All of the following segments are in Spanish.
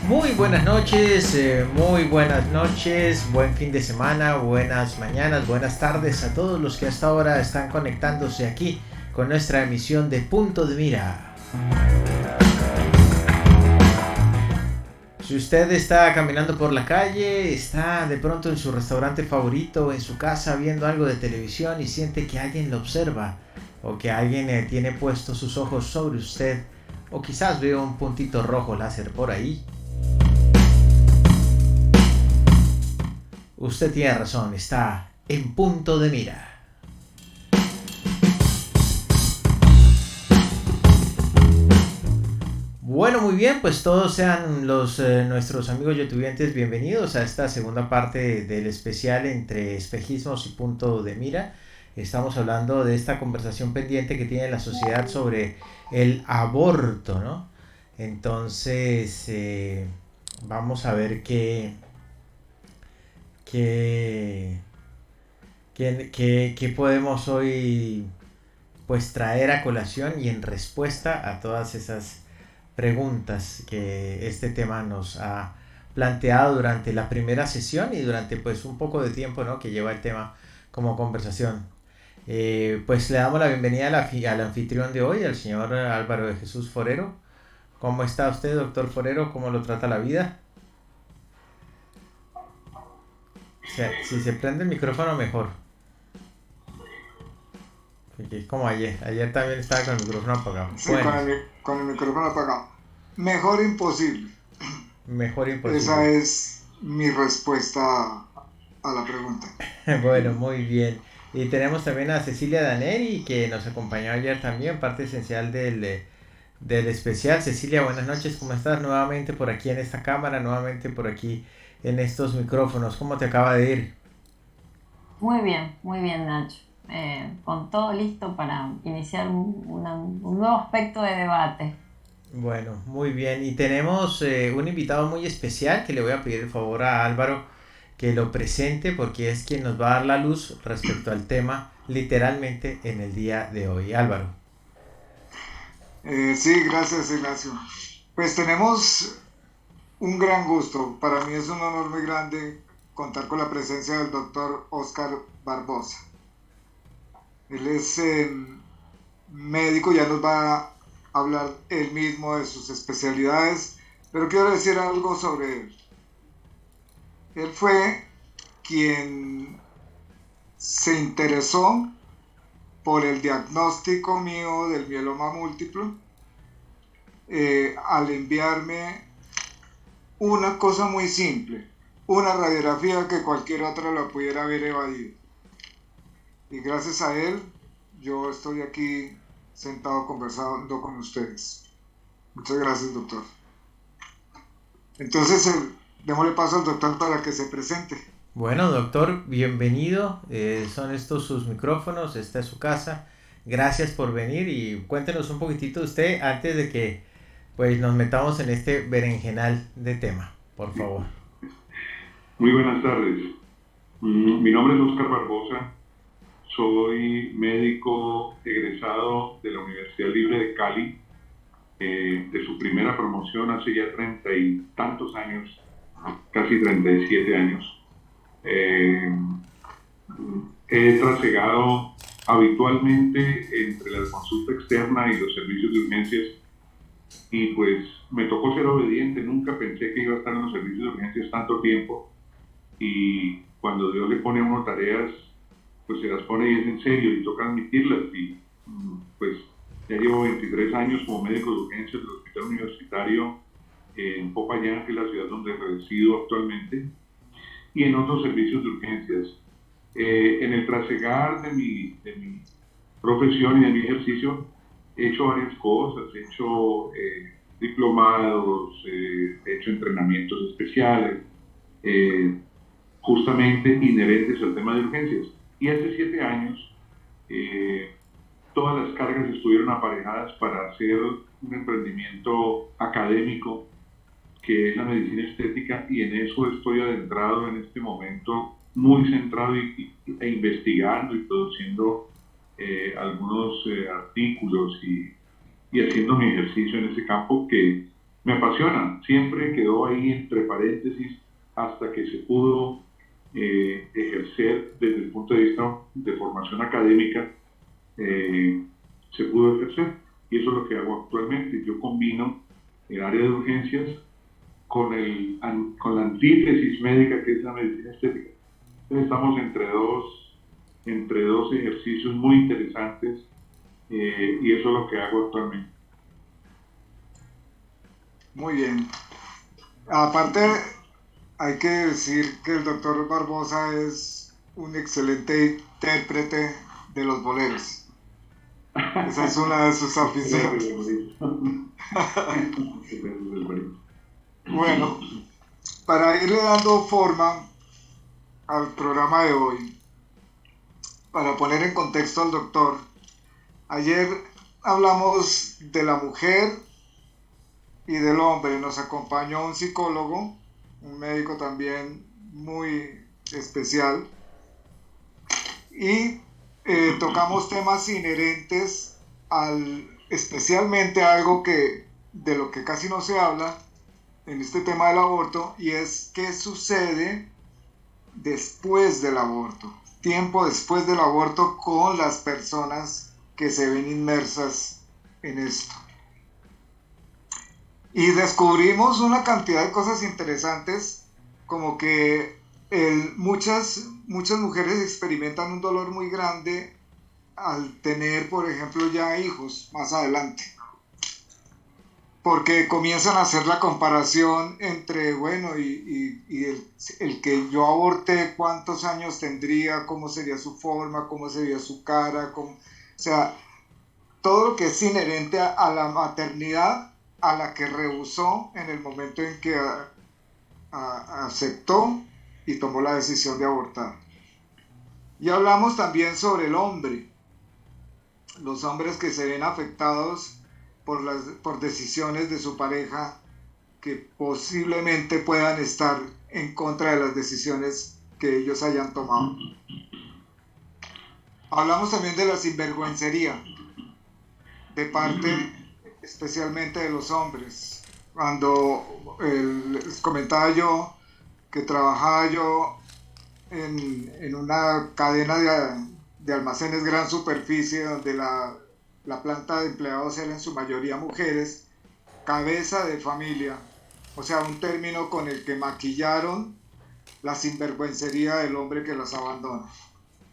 Muy buenas noches, buen fin de semana, buenas mañanas, buenas tardes a todos los que hasta ahora están conectándose aquí con nuestra emisión de Punto de Mira. Si usted está caminando por la calle, está de pronto en su restaurante favorito o en su casa viendo algo de televisión y siente que alguien lo observa o que alguien tiene puestos sus ojos sobre usted o quizás ve un puntito rojo láser por ahí, usted tiene razón, está en Punto de Mira. Bueno, muy bien, pues todos sean nuestros amigos youtubientes bienvenidos a esta segunda parte del especial entre espejismos y punto de mira. Estamos hablando de esta conversación pendiente que tiene la sociedad sobre el aborto, ¿no? Entonces, vamos a ver qué, qué podemos hoy pues traer a colación y en respuesta a todas esas preguntas que este tema nos ha planteado durante la primera sesión y durante pues un poco de tiempo, ¿no?, que lleva el tema como conversación. Pues le damos la bienvenida al anfitrión de hoy, al señor Álvaro de Jesús Forero. ¿Cómo está usted, doctor Forero? ¿Cómo lo trata la vida? O sea, si se prende el micrófono mejor. Porque como ayer también estaba con el micrófono apagado. Sí, Bueno, con el micrófono apagado. Mejor imposible. mejor Esa imposible. es mi respuesta a la pregunta. Bueno, muy bien. Y tenemos también a Cecilia Daneri, que nos acompañó ayer también, parte esencial del especial. Cecilia, buenas noches, ¿cómo estás? Nuevamente por aquí en esta cámara, nuevamente por aquí en estos micrófonos. ¿Cómo te acaba de ir? Muy bien, Nacho. Con todo listo para iniciar un nuevo aspecto de debate. Bueno, muy bien. Y tenemos un invitado muy especial que le voy a pedir el favor a Álvaro que lo presente porque es quien nos va a dar la luz respecto al tema literalmente en el día de hoy. Álvaro. Sí, gracias, Ignacio. Pues tenemos un gran gusto. Para mí es un honor muy grande contar con la presencia del doctor Oscar Barbosa. Él es médico, ya nos va a hablar él mismo de sus especialidades, pero quiero decir algo sobre él. Él fue quien se interesó por el diagnóstico mío del mieloma múltiplo al enviarme una cosa muy simple, una radiografía que cualquier otra la pudiera haber evadido. Y gracias a él, yo estoy aquí sentado conversando con ustedes. Muchas gracias, doctor. Entonces, démosle paso al doctor para que se presente. Bueno, doctor, bienvenido. Son estos sus micrófonos, esta es su casa. Gracias por venir y cuéntenos un poquitito de usted antes de que pues nos metamos en este berenjenal de tema, por favor. Muy buenas tardes. Mi nombre es Oscar Barbosa. Soy médico egresado de la Universidad Libre de Cali, de su primera promoción hace ya 30 y tantos años, casi 37 años. He trasegado habitualmente entre la consulta externa y los servicios de urgencias y pues me tocó ser obediente. Nunca pensé que iba a estar en los servicios de urgencias tanto tiempo y cuando Dios le pone a uno tareas, pues se las pone y es en serio y toca admitirlas. Y pues ya llevo 23 años como médico de urgencias del Hospital Universitario en Popayán, que es la ciudad donde resido actualmente, y en otros servicios de urgencias. En el trasegar de mi profesión y de mi ejercicio he hecho varias cosas, he hecho diplomados, he hecho entrenamientos especiales, justamente inherentes al tema de urgencias. Y hace 7 años todas las cargas estuvieron aparejadas para hacer un emprendimiento académico que es la medicina estética, y en eso estoy adentrado en este momento, muy centrado e investigando y produciendo algunos artículos y haciendo mi ejercicio en ese campo que me apasiona, siempre quedó ahí entre paréntesis hasta que se pudo ejercer desde el punto de vista de formación académica, se pudo ejercer. Y eso es lo que hago actualmente. Yo combino el área de urgencias con la antítesis médica, que es la medicina estética. Entonces estamos entre dos ejercicios muy interesantes, y eso es lo que hago actualmente. Muy bien. Aparte, hay que decir que el doctor Barbosa es un excelente intérprete de los boleros. Esa es una de sus aficiones. Bueno, para irle dando forma al programa de hoy, para poner en contexto al doctor, ayer hablamos de la mujer y del hombre. Nos acompañó un psicólogo, un médico también muy especial, y tocamos temas inherentes especialmente a algo de lo que casi no se habla en este tema del aborto, y es qué sucede después del aborto, tiempo después del aborto, con las personas que se ven inmersas en esto. Y descubrimos una cantidad de cosas interesantes, como que muchas mujeres experimentan un dolor muy grande al tener, por ejemplo, ya hijos más adelante, porque comienzan a hacer la comparación entre, bueno, y el que yo aborté, cuántos años tendría, cómo sería su forma, cómo sería su cara, o sea, todo lo que es inherente a la maternidad, a la que rehusó en el momento en que aceptó y tomó la decisión de abortar. Y hablamos también sobre el hombre, los hombres que se ven afectados por decisiones de su pareja que posiblemente puedan estar en contra de las decisiones que ellos hayan tomado. Hablamos también de la sinvergüencería de parte especialmente de los hombres. Cuando les comentaba yo que trabajaba yo en una cadena de almacenes gran superficie, donde la planta de empleados era en su mayoría mujeres, cabeza de familia, o sea, un término con el que maquillaron la sinvergüencería del hombre que las abandona.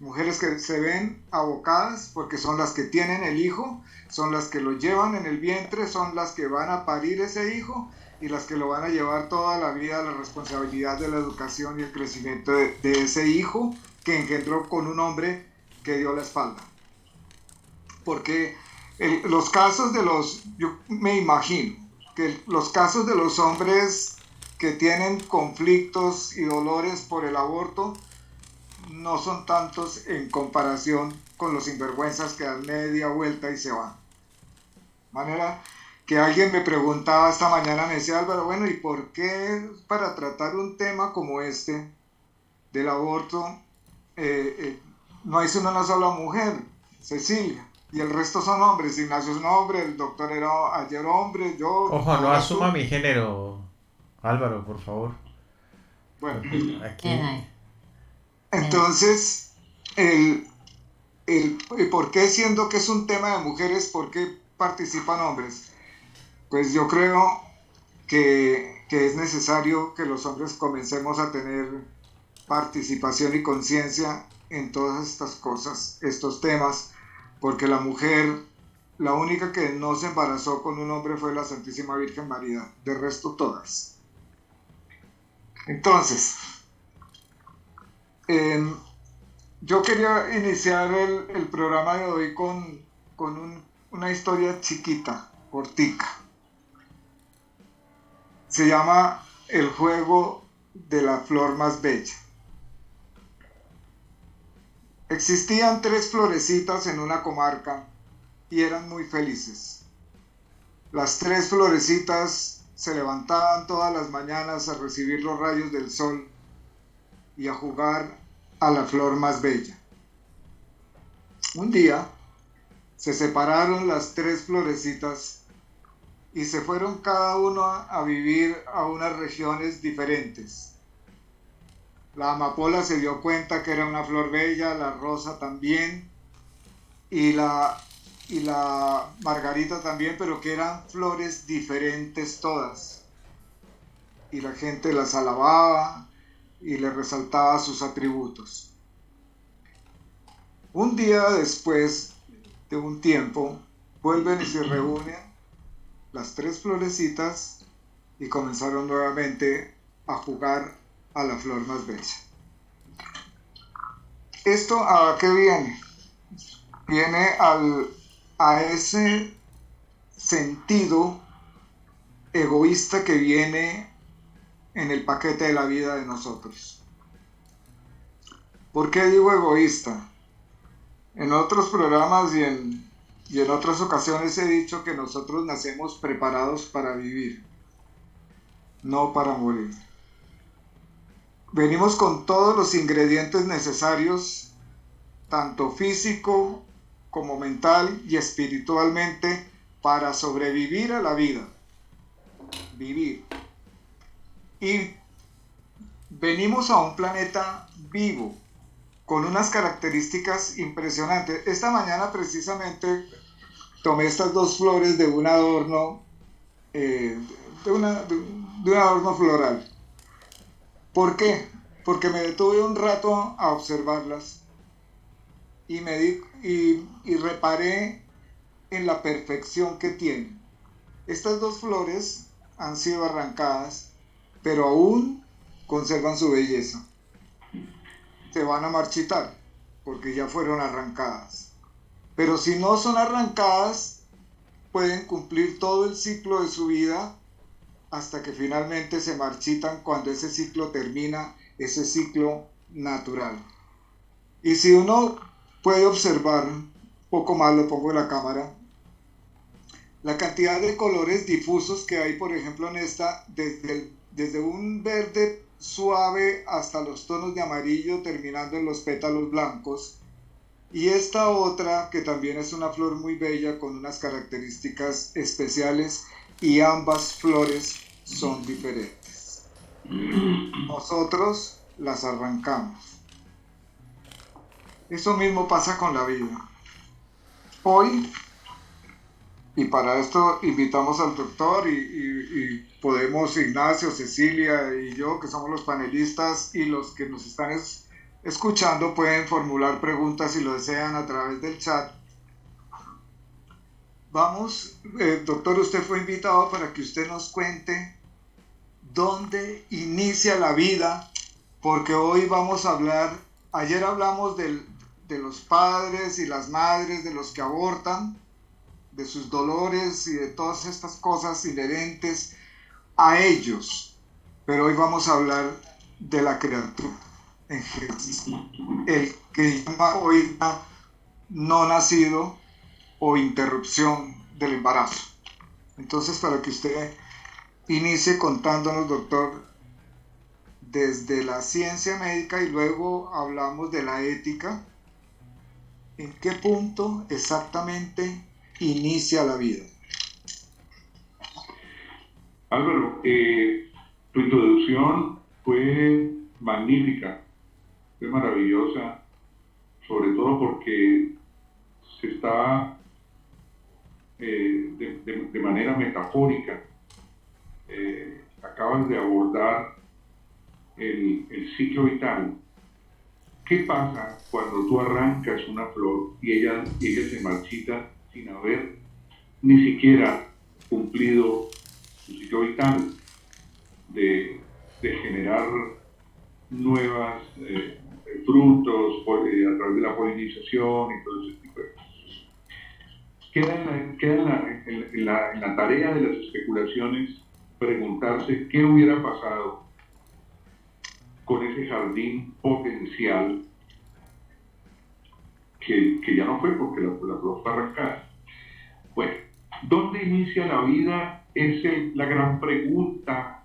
Mujeres que se ven abocadas porque son las que tienen el hijo, son las que lo llevan en el vientre, son las que van a parir ese hijo y las que lo van a llevar toda la vida, la responsabilidad de la educación y el crecimiento de ese hijo que engendró con un hombre que dio la espalda. Porque los casos yo me imagino que los casos de los hombres que tienen conflictos y dolores por el aborto no son tantos en comparación con los sinvergüenzas que dan media vuelta y se van. De manera que alguien me preguntaba esta mañana, me decía, Álvaro, bueno, ¿y por qué para tratar un tema como este del aborto no hay una sola mujer, Cecilia, y el resto son hombres? Ignacio es un hombre, el doctor era ayer hombre, yo... Ojo, no asuma mi género, Álvaro, por favor. Bueno, aquí... Entonces, ¿por qué, siendo que es un tema de mujeres, por qué participan hombres? Pues yo creo que es necesario que los hombres comencemos a tener participación y conciencia en todas estas cosas, estos temas, porque la mujer, la única que no se embarazó con un hombre fue la Santísima Virgen María, de resto todas. Entonces, yo quería iniciar el programa de hoy con una historia chiquita, cortica. Se llama El juego de la flor más bella. Existían 3 florecitas en una comarca y eran muy felices. Las 3 florecitas se levantaban todas las mañanas a recibir los rayos del sol y a jugar a la flor más bella. Un día se separaron las 3 florecitas y se fueron cada uno a vivir a unas regiones diferentes. La amapola se dio cuenta que era una flor bella, la rosa también, y la margarita también, pero que eran flores diferentes todas. Y la gente las alababa y le resaltaba sus atributos. Un día después de un tiempo, vuelven y se reúnen las tres florecitas y comenzaron nuevamente a jugar a la flor más bella. ¿Esto a qué viene? Viene a ese sentido egoísta que viene en el paquete de la vida de nosotros. ¿Por qué digo egoísta? En otros programas y en otras ocasiones he dicho que nosotros nacemos preparados para vivir, no para morir. Venimos con todos los ingredientes necesarios, tanto físico como mental y espiritualmente, para sobrevivir a la vida. Vivir. Y venimos a un planeta vivo, con unas características impresionantes. Esta mañana precisamente tomé estas dos flores de un adorno, de un adorno floral. ¿Por qué? Porque me detuve un rato a observarlas y reparé en la perfección que tienen. Estas dos flores han sido arrancadas, pero aún conservan su belleza. Se van a marchitar porque ya fueron arrancadas. Pero si no son arrancadas, pueden cumplir todo el ciclo de su vida hasta que finalmente se marchitan cuando ese ciclo termina, ese ciclo natural. Y si uno puede observar, poco más lo pongo en la cámara, la cantidad de colores difusos que hay, por ejemplo, en esta, desde un verde suave hasta los tonos de amarillo, terminando en los pétalos blancos. Y esta otra, que también es una flor muy bella, con unas características especiales, y ambas flores son diferentes. Nosotros las arrancamos. Eso mismo pasa con la vida. Hoy, y para esto invitamos al doctor y podemos, Ignacio, Cecilia y yo, que somos los panelistas, y los que nos están escuchando pueden formular preguntas si lo desean a través del chat. Vamos, doctor, usted fue invitado para que usted nos cuente dónde inicia la vida, porque hoy vamos a hablar, ayer hablamos de los padres y las madres, de los que abortan, de sus dolores y de todas estas cosas inherentes a ellos, pero hoy vamos a hablar de la criatura en Génesis, el que llama hoy no nacido o interrupción del embarazo. Entonces, para que usted inicie contándonos, doctor, desde la ciencia médica y luego hablamos de la ética, ¿en qué punto exactamente inicia la vida? Álvaro, tu introducción fue magnífica, fue maravillosa, sobre todo porque se está de manera metafórica, acabas de abordar el ciclo vital. ¿Qué pasa cuando tú arrancas una flor y ella se marchita sin haber ni siquiera cumplido su ciclo vital de generar nuevas frutos a través de la polinización y todo ese tipo de cosas? Queda en la tarea de las especulaciones preguntarse qué hubiera pasado con ese jardín potencial que ya no fue porque la flor está arrancada. Bueno, ¿dónde inicia la vida? Es la gran pregunta,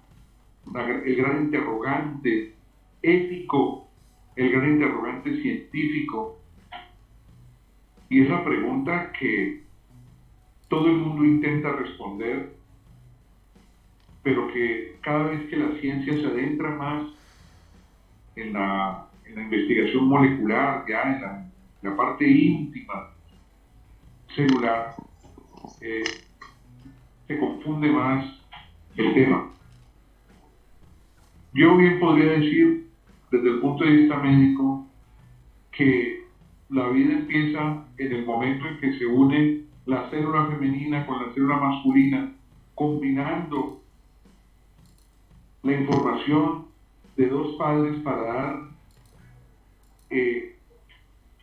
el gran interrogante ético, el gran interrogante científico. Y es la pregunta que todo el mundo intenta responder pero que cada vez que la ciencia se adentra más en la investigación molecular, ya en la parte íntima celular, se confunde más el tema. Yo bien podría decir, desde el punto de vista médico, que la vida empieza en el momento en que se une la célula femenina con la célula masculina, combinando la información de dos padres para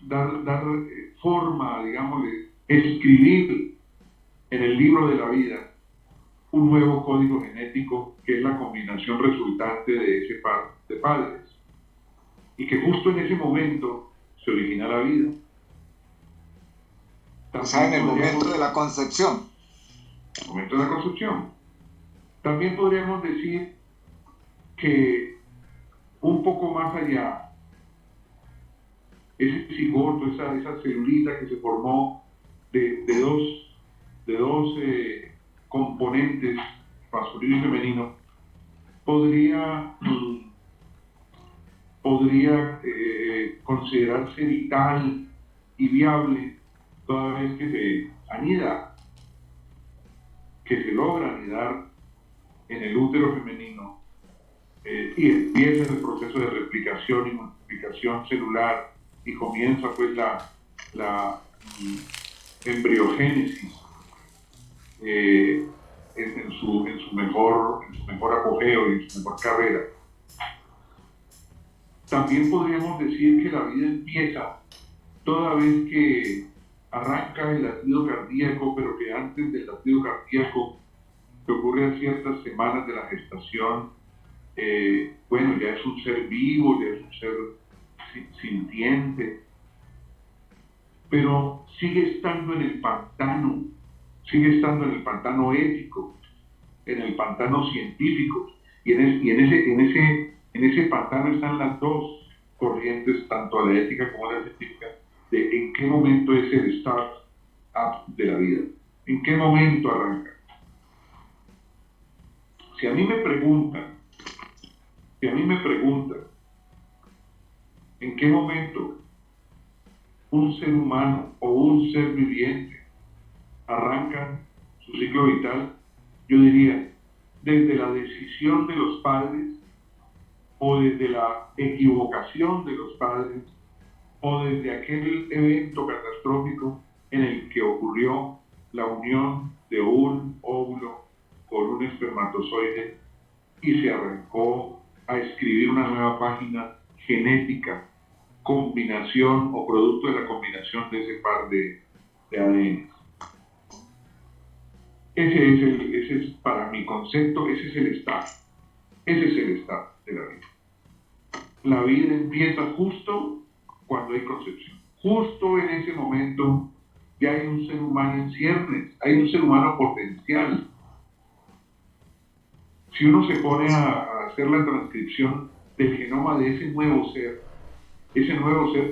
dar forma, digámosle, escribir en el libro de la vida un nuevo código genético que es la combinación resultante de ese par de padres. Y que justo en ese momento se origina la vida. O sea, en el momento de la concepción. En el momento de la concepción. También podríamos decir que un poco más allá, ese cigoto, esa celulita que se formó de dos componentes, masculino y femenino, podría considerarse vital y viable toda vez que se anida, que se logra anidar en el útero femenino y empieza el proceso de replicación y multiplicación celular y comienza pues la embriogénesis en su mejor apogeo y en su mejor carrera. También podríamos decir que la vida empieza toda vez que arranca el latido cardíaco, pero que antes del latido cardíaco, que ocurre a ciertas semanas de la gestación, bueno, ya es un ser vivo, ya es un ser sintiente, pero sigue estando en el pantano ético, en el pantano científico, y en ese pantano están las dos corrientes, tanto la ética como la científica, de en qué momento es el start-up de la vida, en qué momento arranca. Si a mí me preguntan, en qué momento un ser humano o un ser viviente arranca su ciclo vital, yo diría, desde la decisión de los padres, o desde la equivocación de los padres, o desde aquel evento catastrófico en el que ocurrió la unión de un óvulo con un espermatozoide y se arrancó a escribir una nueva página genética, combinación o producto de la combinación de ese par de ADN. Ese es, para mi concepto, ese es el estado de la vida. La vida empieza justo cuando hay concepción. Justo en ese momento ya hay un ser humano en ciernes, hay un ser humano potencial. Si uno se pone a hacer la transcripción del genoma de ese nuevo ser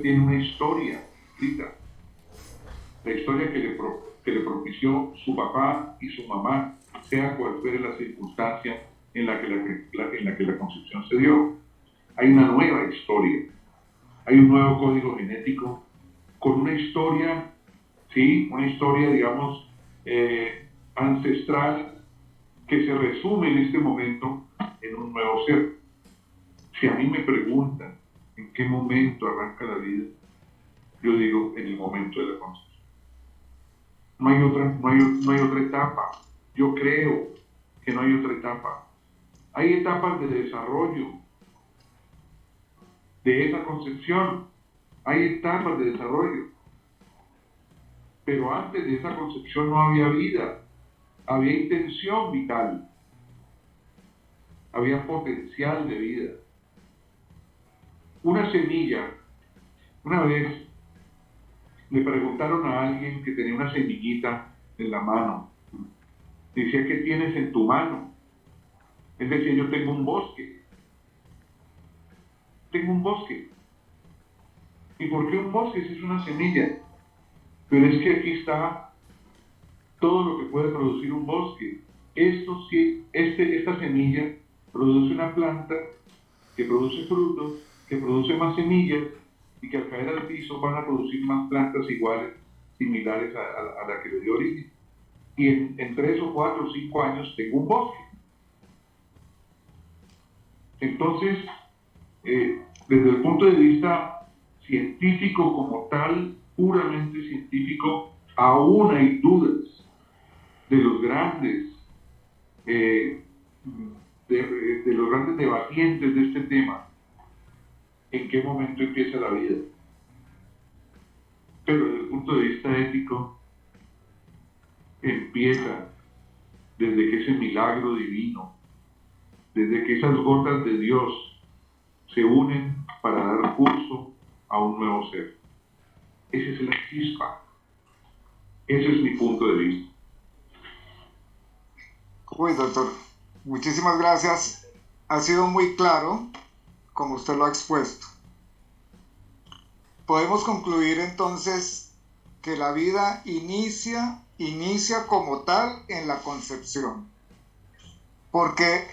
tiene una historia escrita. La historia que le propició su papá y su mamá, sea cual fuera la circunstancia en la que la concepción se dio. Hay una nueva historia, hay un nuevo código genético con una historia, ¿sí? Una historia, digamos, ancestral que se resume en este momento en un nuevo ser. Si a mí me preguntan en qué momento arranca la vida, yo digo en el momento de la concepción. No hay otra etapa. Yo creo que no hay otra etapa. Hay etapas de desarrollo de esa concepción. Hay etapas de desarrollo. Pero antes de esa concepción no había vida. Había intención vital. Había potencial de vida. Una semilla, una vez le preguntaron a alguien que tenía una semillita en la mano. Decía, ¿qué tienes en tu mano? Él decía, yo tengo un bosque. Tengo un bosque. ¿Y por qué un bosque? Si es una semilla. Pero es que aquí está todo lo que puede producir un bosque. esta semilla produce una planta que produce frutos, que produce más semillas y que al caer al piso van a producir más plantas iguales, similares a la que le dio origen. Y en 3 o 4 o 5 años tengo un bosque. Entonces, desde el punto de vista científico como tal, puramente científico, aún hay dudas de los grandes de los grandes debatientes de este tema, en qué momento empieza la vida. Pero desde el punto de vista ético, empieza desde que ese milagro divino, desde que esas gotas de Dios se unen para dar curso a un nuevo ser. Esa es la chispa. Ese es mi punto de vista. Uy, doctor, muchísimas gracias. Ha sido muy claro, como usted lo ha expuesto. Podemos concluir entonces que la vida inicia como tal en la concepción. Porque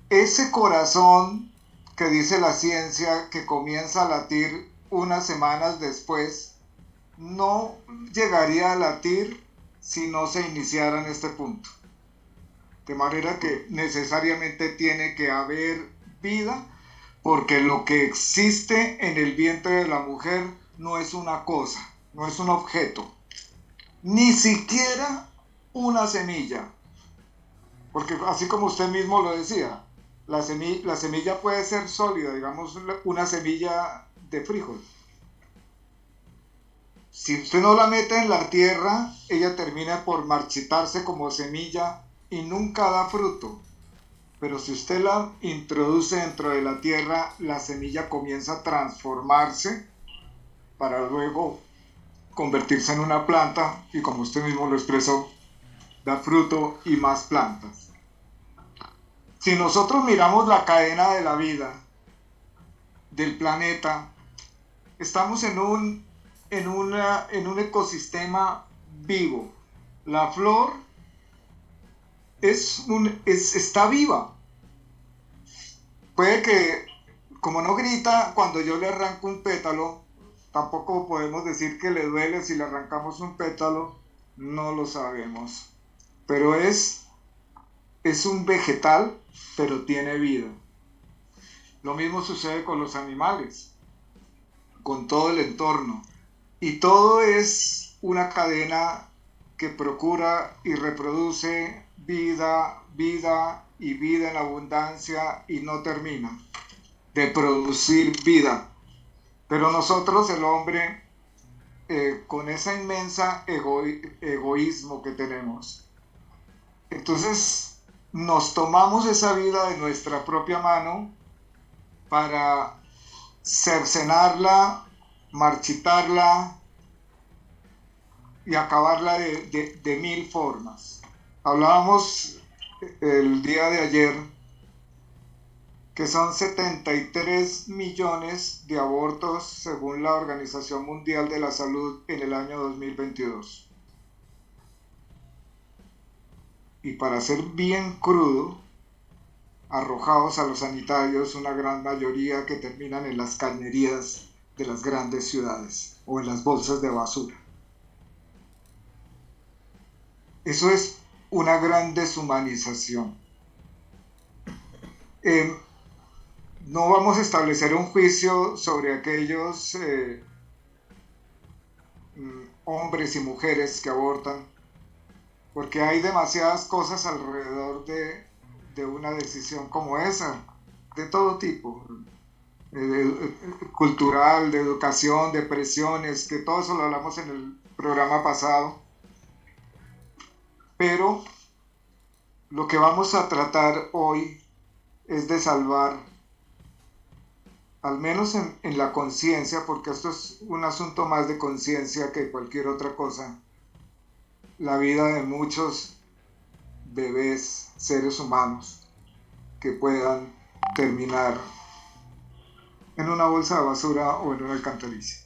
ese corazón que dice la ciencia que comienza a latir unas semanas después, no llegaría a latir si no se iniciara en este punto. De manera que necesariamente tiene que haber vida, porque lo que existe en el vientre de la mujer no es una cosa, no es un objeto, ni siquiera una semilla. Porque así como usted mismo lo decía, la semilla puede ser sólida, digamos una semilla de frijol. Si usted no la mete en la tierra, ella termina por marchitarse como semilla y nunca da fruto. Pero si usted la introduce dentro de la tierra, la semilla comienza a transformarse para luego convertirse en una planta y, como usted mismo lo expresó, dar fruto y más plantas. Si nosotros miramos la cadena de la vida del planeta, estamos en un ecosistema vivo. La flor está viva. Puede que, como no grita cuando yo le arranco un pétalo, tampoco podemos decir que le duele si le arrancamos un pétalo, no lo sabemos. Pero es un vegetal, pero tiene vida. Lo mismo sucede con los animales, con todo el entorno. Y todo es una cadena que procura y reproduce vida, vida y vida en abundancia y no termina de producir vida. Pero nosotros, el hombre, con esa inmensa egoísmo que tenemos, entonces nos tomamos esa vida de nuestra propia mano para cercenarla, marchitarla y acabarla de mil formas. Hablábamos el día de ayer que son 73 millones de abortos según la Organización Mundial de la Salud en el año 2022. Y para ser bien crudo, arrojados a los sanitarios, una gran mayoría que terminan en las cañerías de las grandes ciudades o en las bolsas de basura. Eso es una gran deshumanización. No vamos a establecer un juicio sobre aquellos hombres y mujeres que abortan, porque hay demasiadas cosas alrededor de una decisión como esa, de todo tipo, cultural, de educación, de presiones, que todo eso lo hablamos en el programa pasado. Pero lo que vamos a tratar hoy es de salvar, al menos en la conciencia, porque esto es un asunto más de conciencia que cualquier otra cosa, la vida de muchos bebés, seres humanos, que puedan terminar en una bolsa de basura o en una alcantarilla.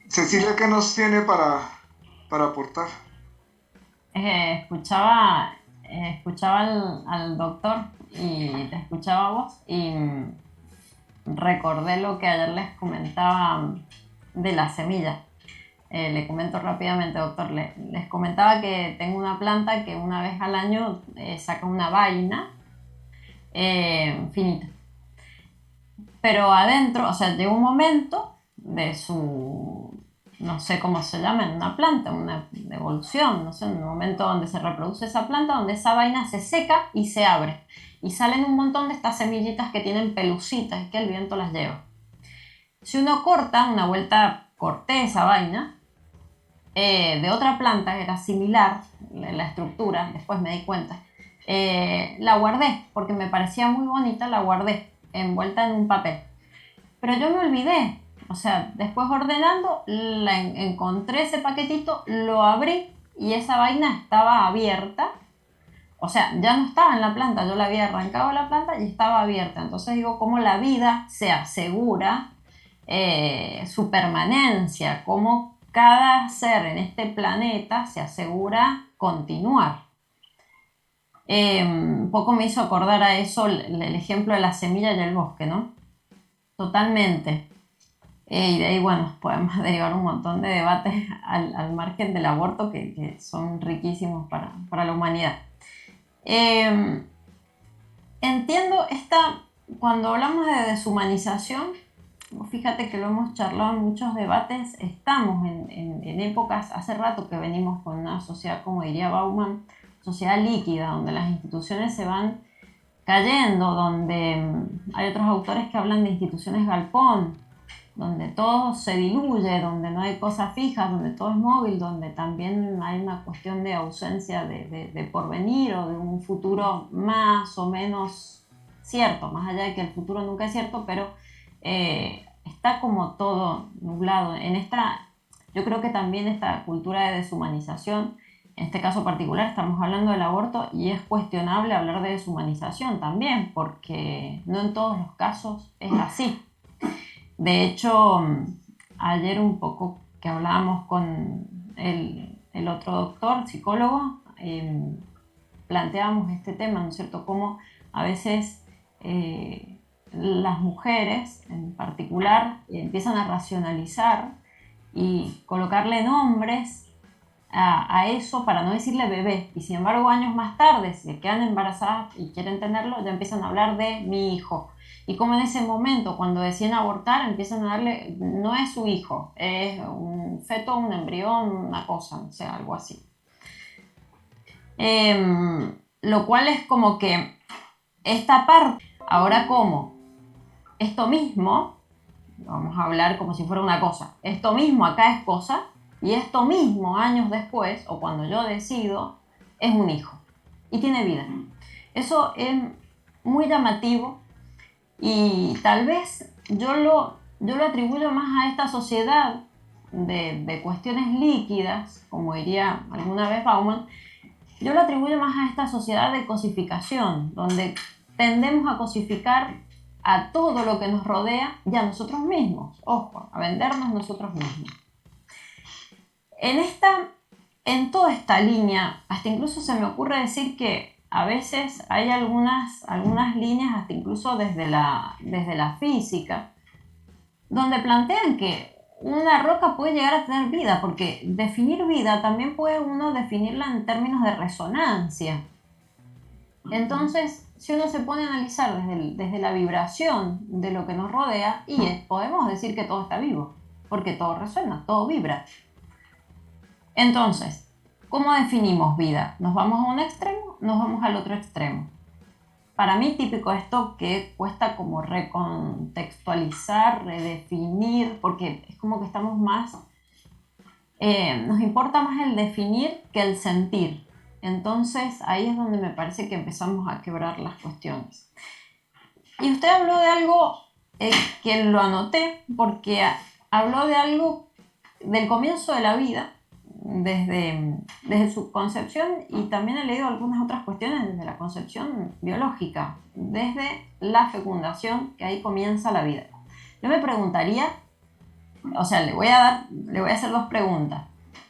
Cecilia, ¿qué nos tiene para aportar? escuchaba al doctor y te escuchaba a vos y recordé lo que ayer les comentaba de las semillas. Le comento rápidamente, doctor. Les comentaba que tengo una planta que una vez al año saca una vaina finita. Pero adentro, o sea, llega un momento de su, no sé cómo se llama en una planta, una evolución, no sé, un momento donde se reproduce esa planta, donde esa vaina se seca y se abre. Y salen un montón de estas semillitas que tienen pelucitas y que el viento las lleva. Si uno corta, una vuelta corté esa vaina, de otra planta que era similar, la estructura, después me di cuenta, la guardé, porque me parecía muy bonita, la guardé envuelta en un papel. Pero yo me olvidé, o sea, después ordenando, encontré ese paquetito, lo abrí y esa vaina estaba abierta. O sea, ya no estaba en la planta, yo la había arrancado de la planta y estaba abierta. Entonces digo, cómo la vida se asegura su permanencia, cómo cada ser en este planeta se asegura continuar. Un poco me hizo acordar a eso el ejemplo de la semilla y el bosque, ¿no? Totalmente. Y de ahí, bueno, podemos derivar un montón de debates al margen del aborto que son riquísimos para la humanidad. Entiendo cuando hablamos de deshumanización, fíjate que lo hemos charlado en muchos debates, estamos en épocas, hace rato que venimos con una sociedad, como diría Bauman, sociedad líquida, donde las instituciones se van cayendo, donde hay otros autores que hablan de instituciones galpón, donde todo se diluye, donde no hay cosas fijas, donde todo es móvil, donde también hay una cuestión de ausencia de porvenir o de un futuro más o menos cierto, más allá de que el futuro nunca es cierto, pero está como todo nublado. Yo creo que también esta cultura de deshumanización, en este caso particular estamos hablando del aborto y es cuestionable hablar de deshumanización también, porque no en todos los casos es así. De hecho, ayer un poco que hablábamos con el otro doctor, psicólogo, planteábamos este tema, ¿no es cierto? Cómo a veces las mujeres en particular empiezan a racionalizar y colocarle nombres a eso para no decirle bebé. Y sin embargo, años más tarde, si se quedan embarazadas y quieren tenerlo, ya empiezan a hablar de mi hijo. Y como en ese momento, cuando deciden abortar, empiezan a darle, no es su hijo, es un feto, un embrión, una cosa, o sea, algo así. Lo cual es como que esta parte, ahora como esto mismo, vamos a hablar como si fuera una cosa, esto mismo acá es cosa, y esto mismo años después, o cuando yo decido, es un hijo y tiene vida. Eso es muy llamativo. Y tal vez yo lo atribuyo más a esta sociedad de cuestiones líquidas, como diría alguna vez Bauman, yo lo atribuyo más a esta sociedad de cosificación, donde tendemos a cosificar a todo lo que nos rodea y a nosotros mismos, ojo, a vendernos nosotros mismos. En toda esta línea, hasta incluso se me ocurre decir que a veces hay algunas líneas, hasta incluso desde la física, donde plantean que una roca puede llegar a tener vida, porque definir vida también puede uno definirla en términos de resonancia. Entonces, si uno se pone a analizar desde la vibración de lo que nos rodea, podemos decir que todo está vivo, porque todo resuena, todo vibra. Entonces, ¿cómo definimos vida? ¿Nos vamos a un extremo? ¿Nos vamos al otro extremo? Para mí típico esto que cuesta como recontextualizar, redefinir, porque es como que estamos más, nos importa más el definir que el sentir. Entonces ahí es donde me parece que empezamos a quebrar las cuestiones. Y usted habló de algo que lo anoté, porque habló de algo del comienzo de la vida, desde su concepción, y también he leído algunas otras cuestiones desde la concepción biológica, desde la fecundación, que ahí comienza la vida. Yo me preguntaría, o sea, le voy a hacer dos preguntas.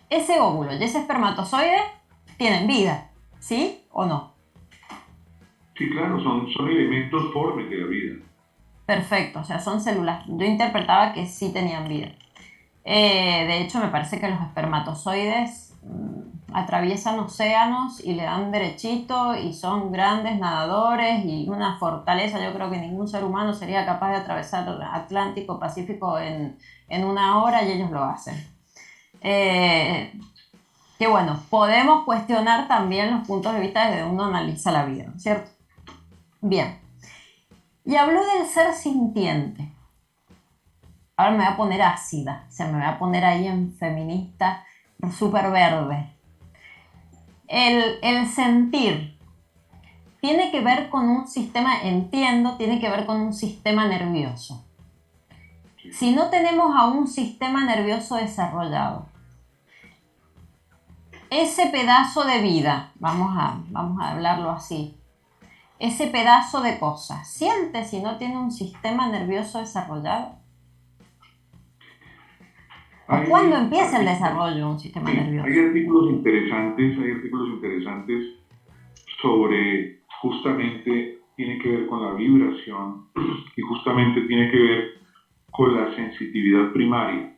Ese óvulo y ese espermatozoide tienen vida, ¿sí o no? Sí, claro, son elementos formes de la vida. Perfecto, o sea, son células. Yo interpretaba que sí tenían vida. De hecho, me parece que los espermatozoides atraviesan océanos y le dan derechito y son grandes nadadores y una fortaleza. Yo creo que ningún ser humano sería capaz de atravesar Atlántico, Pacífico en una hora y ellos lo hacen. Que bueno, podemos cuestionar también los puntos de vista desde uno analiza la vida, ¿cierto? Bien. Y habló del ser sintiente. Ahora me voy a poner ácida, o sea, me voy a poner ahí en feminista súper verde. El sentir tiene que ver con un sistema, entiendo, tiene que ver con un sistema nervioso. Si no tenemos a un sistema nervioso desarrollado, ese pedazo de vida, vamos a hablarlo así, ese pedazo de cosa, ¿siente si no tiene un sistema nervioso desarrollado? ¿O cuándo empieza el desarrollo de un sistema nervioso? Hay artículos interesantes sobre, justamente tiene que ver con la vibración y justamente tiene que ver con la sensitividad primaria.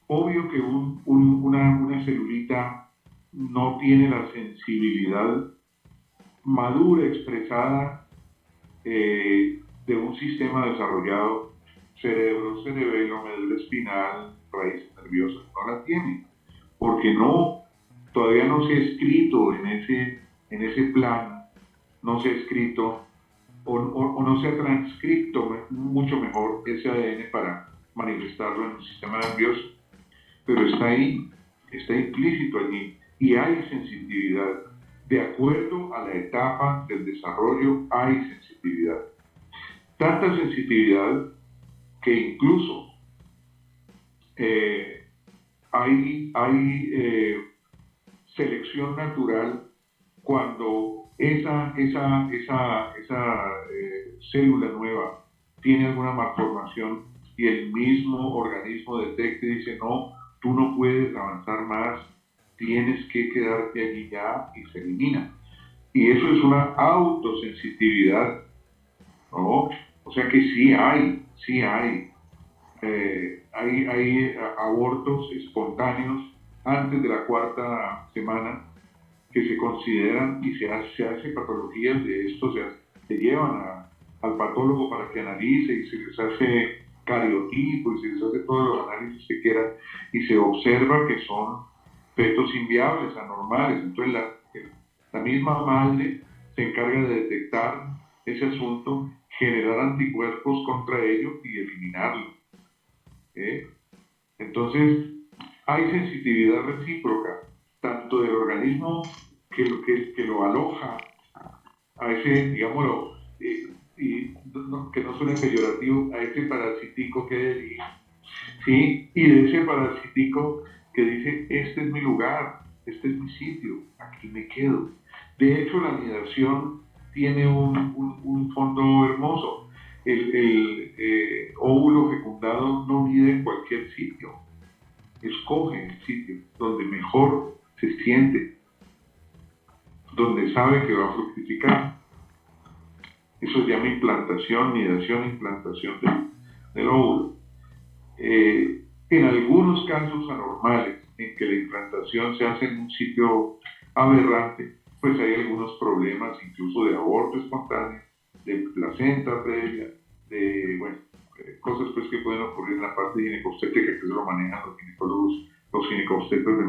Obvio que una celulita no tiene la sensibilidad madura, expresada de un sistema desarrollado, cerebro, cerebelo, médula espinal, raíces nerviosas, no la tiene, porque todavía no se ha escrito en ese plan, no se ha escrito o no se ha transcrito mucho mejor ese ADN para manifestarlo en el sistema nervioso, pero está ahí, está implícito allí y hay sensitividad. De acuerdo a la etapa del desarrollo hay sensitividad. Tanta sensitividad que incluso hay selección natural cuando esa célula nueva tiene alguna malformación y el mismo organismo detecta y dice, no, tú no puedes avanzar más, tienes que quedarte allí ya, y se elimina. Y eso es una autosensitividad, ¿no? O sea que sí hay abortos espontáneos antes de la 4ª semana que se consideran y se hace patologías de esto, se llevan al patólogo para que analice y se les hace cariotipo y se les hace todos los análisis que quieran y se observa que son fetos inviables, anormales. Entonces la misma madre se encarga de detectar ese asunto, generar anticuerpos contra ello y eliminarlo. Entonces hay sensitividad recíproca, tanto del organismo que lo aloja a ese, digámoslo, que no suene peyorativo, a ese parasitico que hay allí, ¿sí? Y de ese parasitico que dice, este es mi lugar, este es mi sitio, aquí me quedo. De hecho, la anidación tiene un fondo hermoso. El óvulo fecundado no nida en cualquier sitio, escoge el sitio donde mejor se siente, donde sabe que va a fructificar. Eso se llama implantación, nidación, implantación del óvulo. En algunos casos anormales, en que la implantación se hace en un sitio aberrante, pues hay algunos problemas, incluso de aborto espontáneo, de placenta previa, cosas pues que pueden ocurrir en la parte ginecobstétrica, que eso lo manejan los ginecólogos, los ginecobstetras de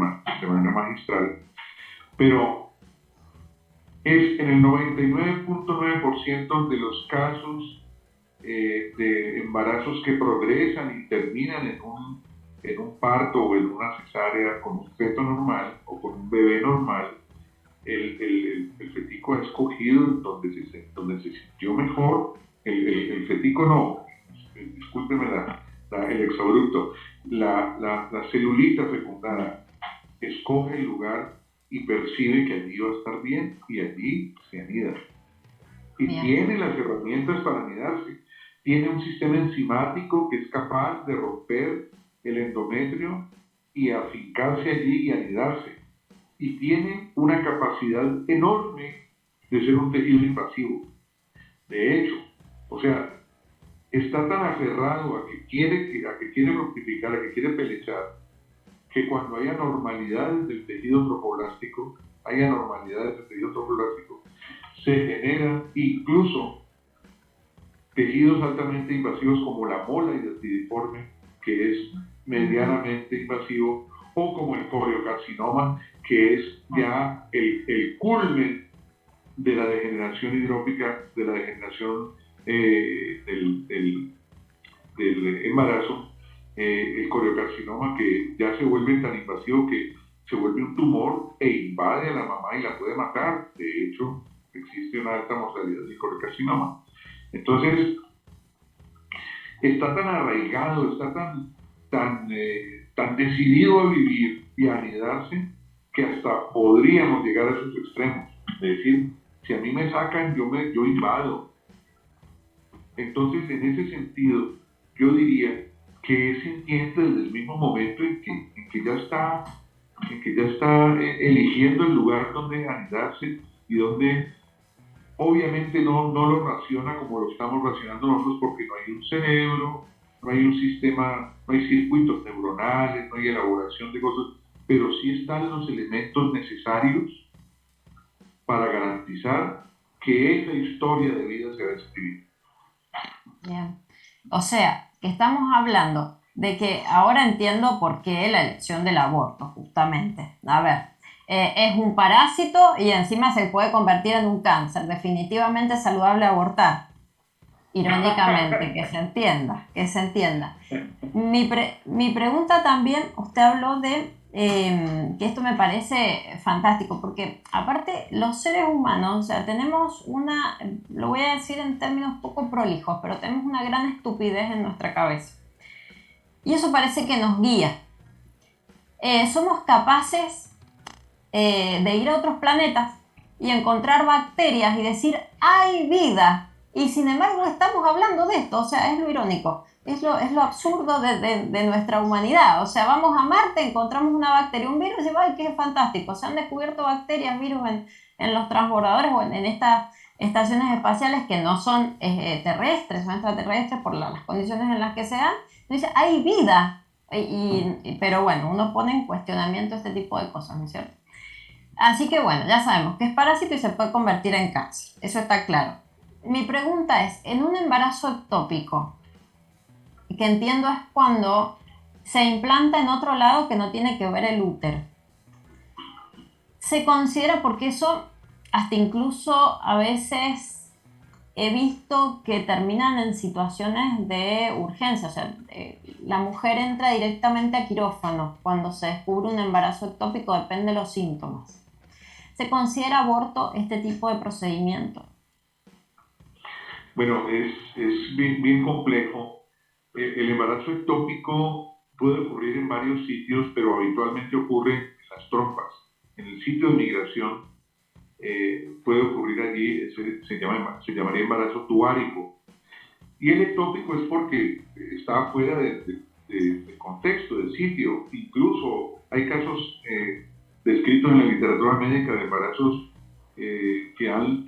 manera magistral. Pero es en el 99.9% de los casos de embarazos que progresan y terminan en un parto o en una cesárea con un feto normal o con un bebé normal, el fetico ha escogido donde se sintió mejor, el fetico no, discúlpeme el exabrupto, la celulita fecundada escoge el lugar y percibe que allí va a estar bien y allí se anida. Y bien, tiene las herramientas para anidarse. Tiene un sistema enzimático que es capaz de romper el endometrio y afincarse allí y anidarse. y tiene una capacidad enorme de ser un tejido invasivo. De hecho, o sea, está tan aferrado a que quiere fructificar, a que quiere pelechar, que cuando hay anormalidades del tejido tropoblástico, se generan incluso tejidos altamente invasivos como la mola hidatidiforme, que es medianamente invasivo, o como el coriocarcinoma, que es ya el culmen de la degeneración hidrópica, de la degeneración del embarazo, el coriocarcinoma, que ya se vuelve tan invasivo que se vuelve un tumor e invade a la mamá y la puede matar. De hecho, existe una alta mortalidad del coriocarcinoma. Entonces, está tan arraigado, está tan decidido a vivir y a anidarse, que hasta podríamos llegar a sus extremos. Es decir, si a mí me sacan, yo invado. Entonces, en ese sentido, yo diría que es sintiente desde el mismo momento en que ya está eligiendo el lugar donde anidarse y donde obviamente no lo raciona como lo estamos racionando nosotros, porque no hay un cerebro, no hay un sistema, no hay circuitos neuronales, no hay elaboración de cosas, pero sí están los elementos necesarios para garantizar que esa historia de vida se va a escribir. Bien. O sea, que estamos hablando de que ahora entiendo por qué la elección del aborto, justamente. A ver, es un parásito y encima se puede convertir en un cáncer. Definitivamente es saludable abortar. Irónicamente, que se entienda, que se entienda. Mi pregunta también, usted habló de que esto me parece fantástico, porque aparte los seres humanos, o sea, tenemos una, lo voy a decir en términos poco prolijos, pero tenemos una gran estupidez en nuestra cabeza. Y eso parece que nos guía. Somos capaces de ir a otros planetas y encontrar bacterias y decir, hay vida. Y sin embargo estamos hablando de esto, o sea, es lo irónico, es lo absurdo de nuestra humanidad. O sea, vamos a Marte, encontramos una bacteria, un virus, y ¡ay, qué fantástico! Se han descubierto bacterias, virus en los transbordadores o en estas estaciones espaciales que no son terrestres, son extraterrestres por las condiciones en las que se dan. Dice, hay vida, pero bueno, uno pone en cuestionamiento este tipo de cosas, ¿no es cierto? Así que bueno, ya sabemos que es parásito y se puede convertir en cáncer, eso está claro. Mi pregunta es, en un embarazo ectópico, que entiendo es cuando se implanta en otro lado que no tiene que ver el útero, se considera, porque eso hasta incluso a veces he visto que terminan en situaciones de urgencia, o sea, la mujer entra directamente a quirófano cuando se descubre un embarazo ectópico, depende de los síntomas. ¿Se considera aborto este tipo de procedimiento? Bueno, es bien complejo. El embarazo ectópico puede ocurrir en varios sitios, pero habitualmente ocurre en las trompas. En el sitio de migración puede ocurrir allí, se llamaría embarazo tuárico. Y el ectópico es porque está fuera del contexto, del sitio. Incluso hay casos descritos en la literatura médica de embarazos que han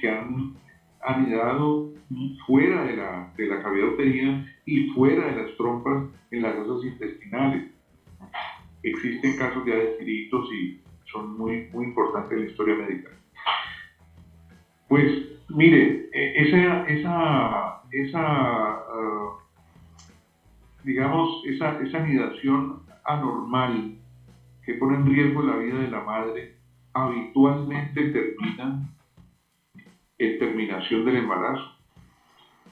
anidado fuera de la cavidad uterina y fuera de las trompas en las fosas intestinales. Existen casos ya descritos y son muy importantes en la historia médica. Pues mire, esa anidación anormal que pone en riesgo la vida de la madre habitualmente termina en terminación del embarazo.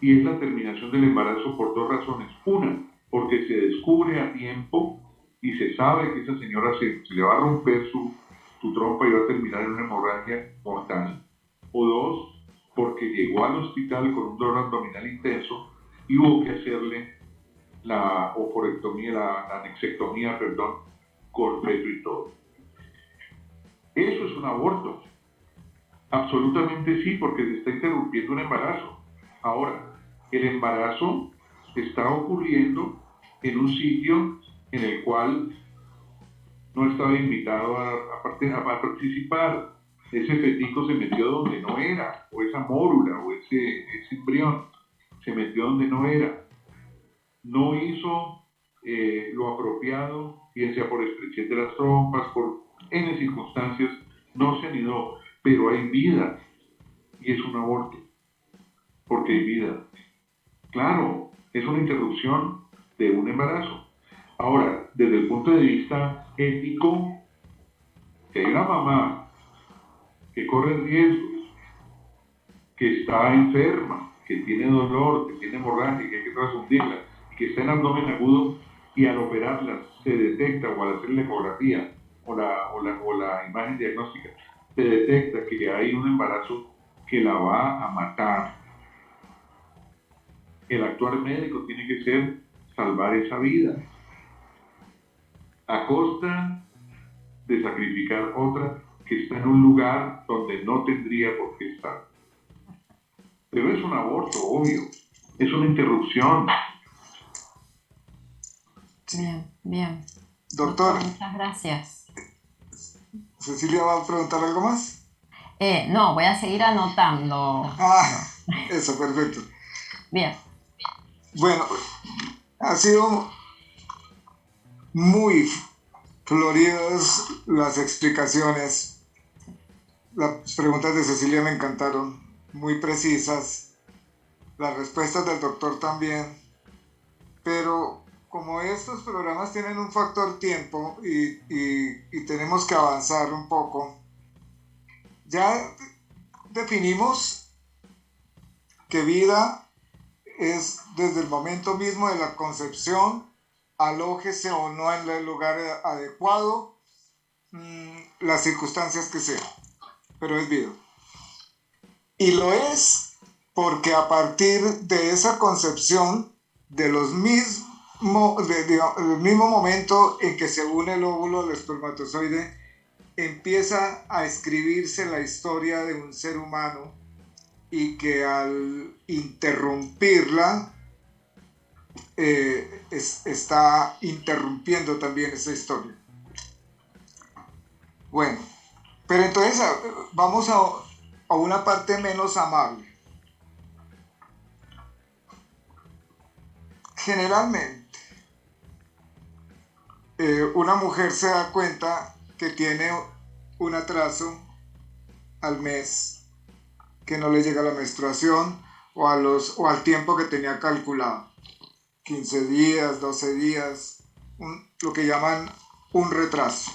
Y es la terminación del embarazo por dos razones. Una, porque se descubre a tiempo y se sabe que esa señora se le va a romper su trompa y va a terminar en una hemorragia mortal. O dos, porque llegó al hospital con un dolor abdominal intenso y hubo que hacerle la oforectomía, la anexectomía, con feto y todo. Eso es un aborto. Absolutamente sí, porque se está interrumpiendo un embarazo. Ahora, el embarazo está ocurriendo en un sitio en el cual no estaba invitado a participar. Ese fetico se metió donde no era, o esa mórula, o ese embrión, se metió donde no era. No hizo lo apropiado, bien sea por estrechez de las trompas, por N circunstancias, no se anidó, pero hay vida, y es un aborto, porque hay vida. Claro, es una interrupción de un embarazo. Ahora, desde el punto de vista ético, si hay una mamá que corre riesgos, que está enferma, que tiene dolor, que tiene hemorragia, que hay que transfundirla, y que está en abdomen agudo, y al operarla se detecta, o al hacer la ecografía o la imagen diagnóstica, se detecta que hay un embarazo que la va a matar. El actuar médico tiene que ser salvar esa vida, a costa de sacrificar otra que está en un lugar donde no tendría por qué estar. Pero es un aborto, obvio, es una interrupción. Bien, bien. Doctor, muchas gracias. ¿Cecilia va a preguntar algo más? No, voy a seguir anotando. Eso, perfecto. Bien. Bueno, ha sido muy floridas las explicaciones. Las preguntas de Cecilia me encantaron, muy precisas. Las respuestas del doctor también. Pero como estos programas tienen un factor tiempo y tenemos que avanzar un poco, ya definimos que vida es desde el momento mismo de la concepción, alójese o no en el lugar adecuado, las circunstancias que sean, pero es vida. Y lo es porque a partir de esa concepción, del mismo momento en que se une el óvulo al espermatozoide, empieza a escribirse la historia de un ser humano, y que al interrumpirla está interrumpiendo también esa historia. Bueno, pero entonces vamos a una parte menos amable. Generalmente, una mujer se da cuenta que tiene un atraso al mes, que no le llega la menstruación o al tiempo que tenía calculado. 15 días, 12 días, lo que llaman un retraso.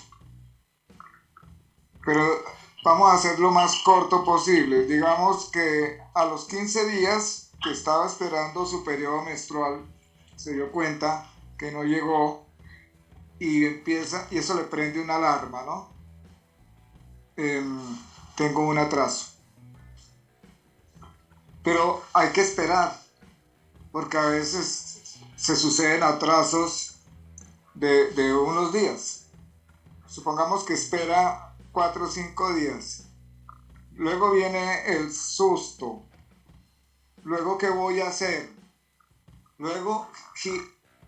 Pero vamos a hacer lo más corto posible. Digamos que a los 15 días que estaba esperando su periodo menstrual, se dio cuenta que no llegó y eso le prende una alarma, ¿no? Tengo un atraso. Pero hay que esperar, porque a veces se suceden atrasos de unos días. Supongamos que espera 4 o 5 días. Luego viene el susto. Luego, ¿qué voy a hacer? Luego,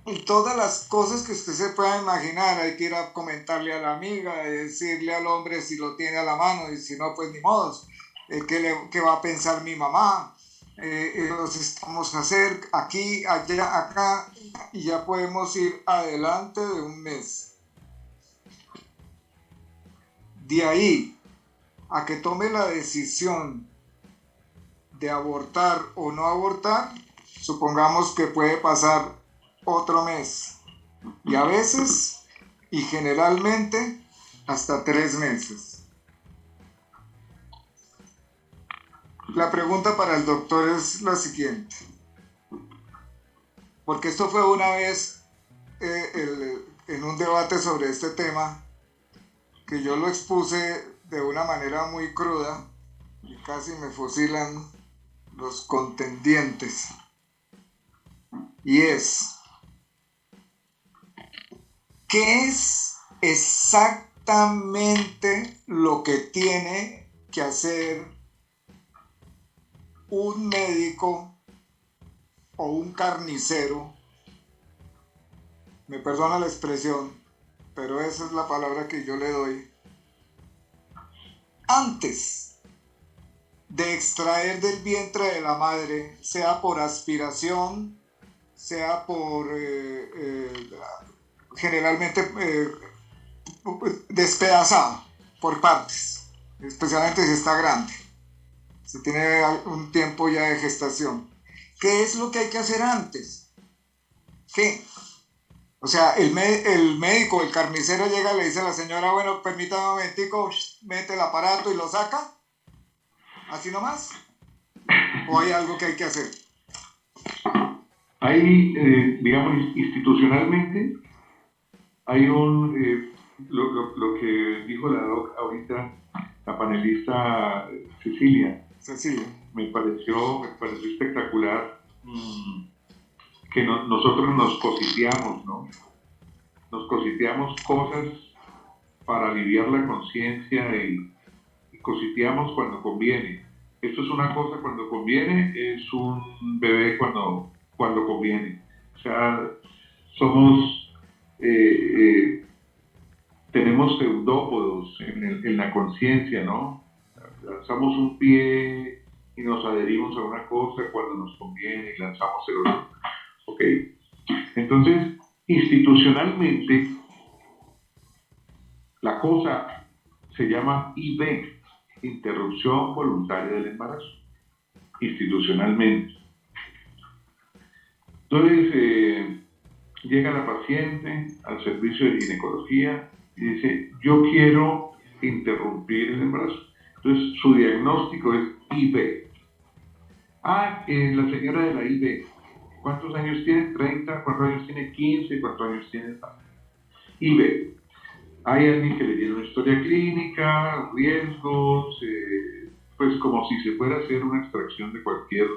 y todas las cosas que usted se pueda imaginar. Hay que ir a comentarle a la amiga, decirle al hombre si lo tiene a la mano, y si no, pues ni modos. ¿Qué va a pensar mi mamá? Necesitamos hacer aquí, allá, acá, y ya podemos ir adelante de un mes. De ahí a que tome la decisión de abortar o no abortar, supongamos que puede pasar otro mes, y a veces, y generalmente, hasta 3 meses. La pregunta para el doctor es la siguiente, porque esto fue una vez en un debate sobre este tema, que yo lo expuse de una manera muy cruda y casi me fusilan los contendientes, y es: ¿qué es exactamente lo que tiene que hacer un médico o un carnicero, me perdona la expresión, pero esa es la palabra que yo le doy, antes de extraer del vientre de la madre, sea por aspiración, sea por generalmente despedazado por partes, especialmente si está grande, si tiene un tiempo ya de gestación. ¿Qué es lo que hay que hacer antes? ¿Qué? O sea, el médico, el carnicero llega y le dice a la señora, bueno, permítame un momentico, mete el aparato y lo saca, así nomás, ¿o hay algo que hay que hacer? Hay, digamos, institucionalmente, hay lo que dijo la doc ahorita, la panelista Cecilia, me pareció espectacular, que nosotros nos cositeamos, ¿no? Nos cositeamos cosas para aliviar la conciencia y cositeamos cuando conviene. Esto es una cosa cuando conviene, es un bebé cuando conviene. O sea, somos, tenemos seudópodos en la conciencia, ¿no? Lanzamos un pie y nos adherimos a una cosa cuando nos conviene y lanzamos el otro. ¿Ok? Entonces, institucionalmente, la cosa se llama IB, interrupción voluntaria del embarazo, institucionalmente. Entonces, llega la paciente al servicio de ginecología y dice, yo quiero interrumpir el embarazo. Entonces, su diagnóstico es IB. La señora de la IB, ¿cuántos años tiene? 30, ¿cuántos años tiene? 15, ¿cuántos años tiene? IB. Hay alguien que le tiene una historia clínica, riesgos, pues como si se fuera a hacer una extracción de cualquier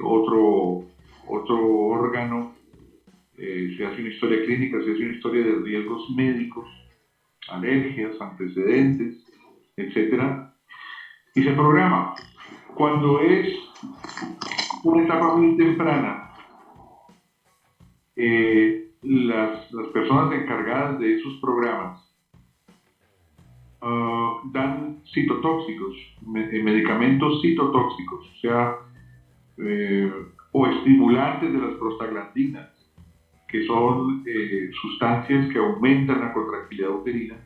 otro órgano. Se hace una historia clínica, se hace una historia de riesgos médicos, alergias, antecedentes, etc. Y se programa. Cuando es una etapa muy temprana, las personas encargadas de esos programas dan citotóxicos, medicamentos citotóxicos, o sea, o estimulantes de las prostaglandinas, que son sustancias que aumentan la contractilidad uterina.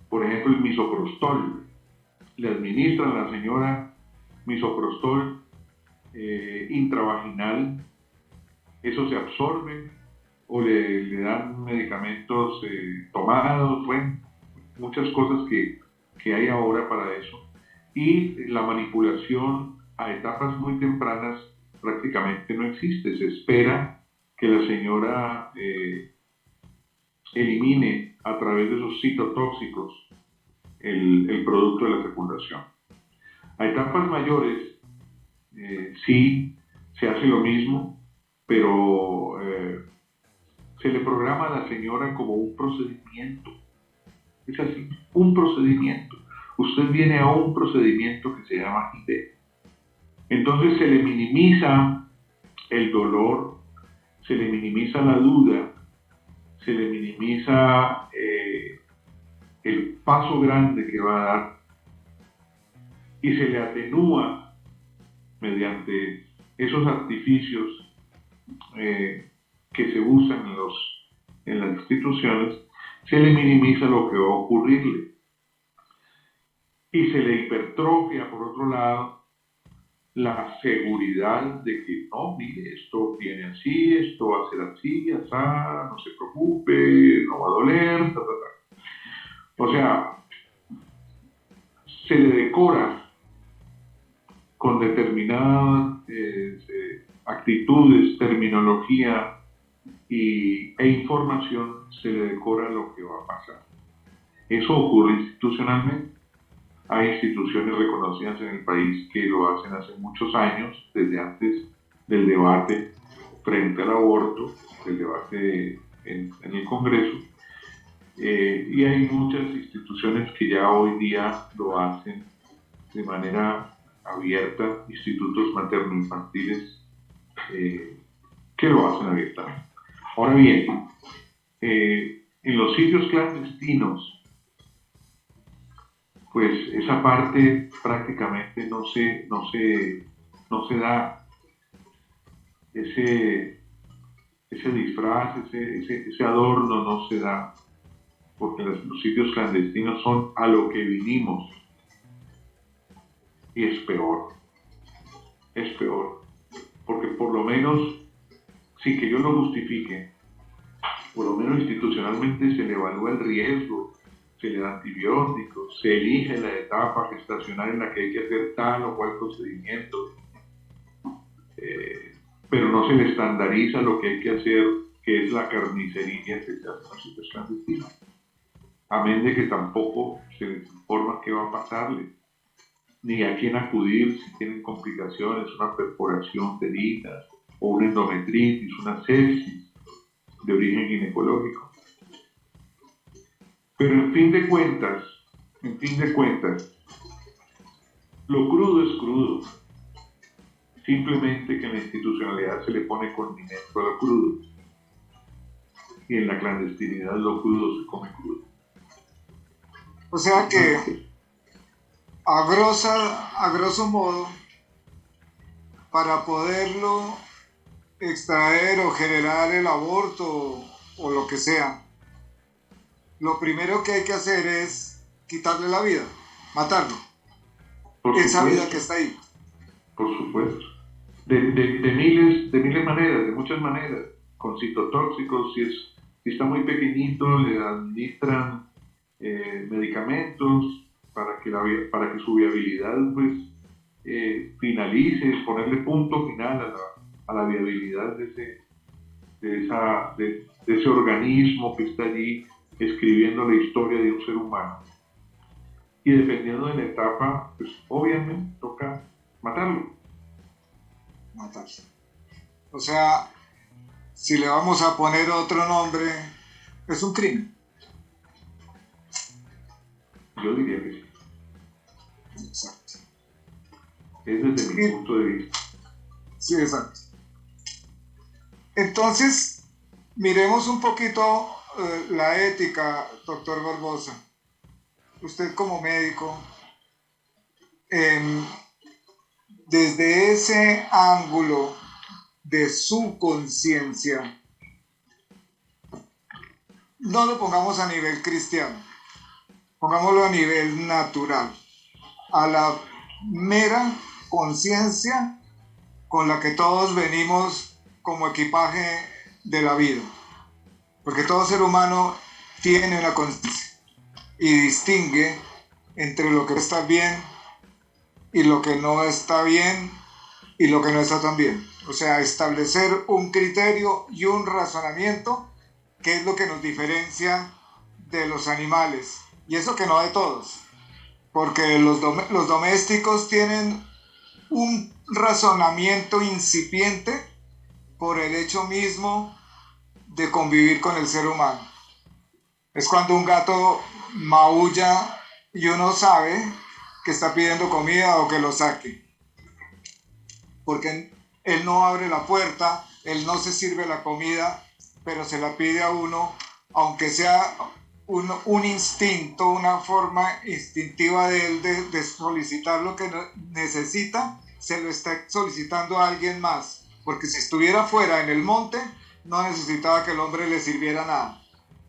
Por ejemplo, el misoprostol. Le administran a la señora misoprostol intravaginal, eso se absorbe, o le dan medicamentos tomados, bueno, muchas cosas que hay ahora para eso. Y la manipulación a etapas muy tempranas prácticamente no existe. Se espera que la señora elimine a través de esos citotóxicos el producto de la fecundación. A etapas mayores sí se hace lo mismo, pero se le programa a la señora como un procedimiento. Es así, un procedimiento. Usted viene a un procedimiento que se llama IB. Entonces se le minimiza el dolor, se le minimiza la duda, se le minimiza el paso grande que va a dar y se le atenúa mediante esos artificios que se usan en las instituciones, se le minimiza lo que va a ocurrirle y se le hipertrofia, por otro lado, la seguridad de que no, mire, esto viene así, esto va a ser así, así, no se preocupe, no va a doler, O sea, se le decora con determinadas actitudes, terminología e información, se le decora lo que va a pasar. Eso ocurre institucionalmente. Hay instituciones reconocidas en el país que lo hacen hace muchos años, desde antes del debate frente al aborto, del debate en el Congreso, y hay muchas instituciones que ya hoy día lo hacen de manera abierta, institutos materno-infantiles que lo hacen abiertamente. Ahora bien, En los sitios clandestinos, pues esa parte prácticamente no se da, ese disfraz, ese adorno no se da, porque los sitios clandestinos son a lo que vinimos. Y es peor, porque por lo menos, sin que yo lo justifique, por lo menos institucionalmente se le evalúa el riesgo, se le da antibióticos, se elige la etapa gestacional en la que hay que hacer tal o cual procedimiento, pero no se le estandariza lo que hay que hacer, que es la carnicería que se hace en los sitios clandestinos. Amén de que tampoco se les informa qué va a pasarle, ni a quién acudir si tienen complicaciones, una perforación de heridas, o una endometritis, una sepsis de origen ginecológico. Pero en fin de cuentas, lo crudo es crudo. Simplemente que en la institucionalidad se le pone condimento a lo crudo. Y en la clandestinidad lo crudo se come crudo. O sea que, a grosso modo, para poderlo extraer o generar el aborto o lo que sea, lo primero que hay que hacer es quitarle la vida, matarlo. Esa vida que está ahí. Por supuesto. De miles maneras, de muchas maneras. Con citotóxicos, si está muy pequeñito, le administran medicamentos para que su viabilidad pues finalice, ponerle punto final a la viabilidad de ese organismo que está allí escribiendo la historia de un ser humano. Y dependiendo de la etapa, pues obviamente toca matarlo. O sea, si le vamos a poner otro nombre, es un crimen. Yo diría que sí. Exacto. Es desde mi punto de vista. Sí, exacto. Entonces, miremos un poquito la ética, doctor Barbosa. Usted como médico, desde ese ángulo de su conciencia, no lo pongamos a nivel cristiano, pongámoslo a nivel natural, a la mera conciencia con la que todos venimos como equipaje de la vida, porque todo ser humano tiene una conciencia y distingue entre lo que está bien y lo que no está bien y lo que no está tan bien. O sea, establecer un criterio y un razonamiento que es lo que nos diferencia de los animales. Y eso que no de todos, porque los domésticos tienen un razonamiento incipiente por el hecho mismo de convivir con el ser humano. Es cuando un gato maulla y uno sabe que está pidiendo comida o que lo saque, porque él no abre la puerta, él no se sirve la comida, pero se la pide a uno, aunque sea un instinto, una forma instintiva de él de solicitar lo que necesita, se lo está solicitando a alguien más, porque si estuviera fuera en el monte, no necesitaba que el hombre le sirviera nada.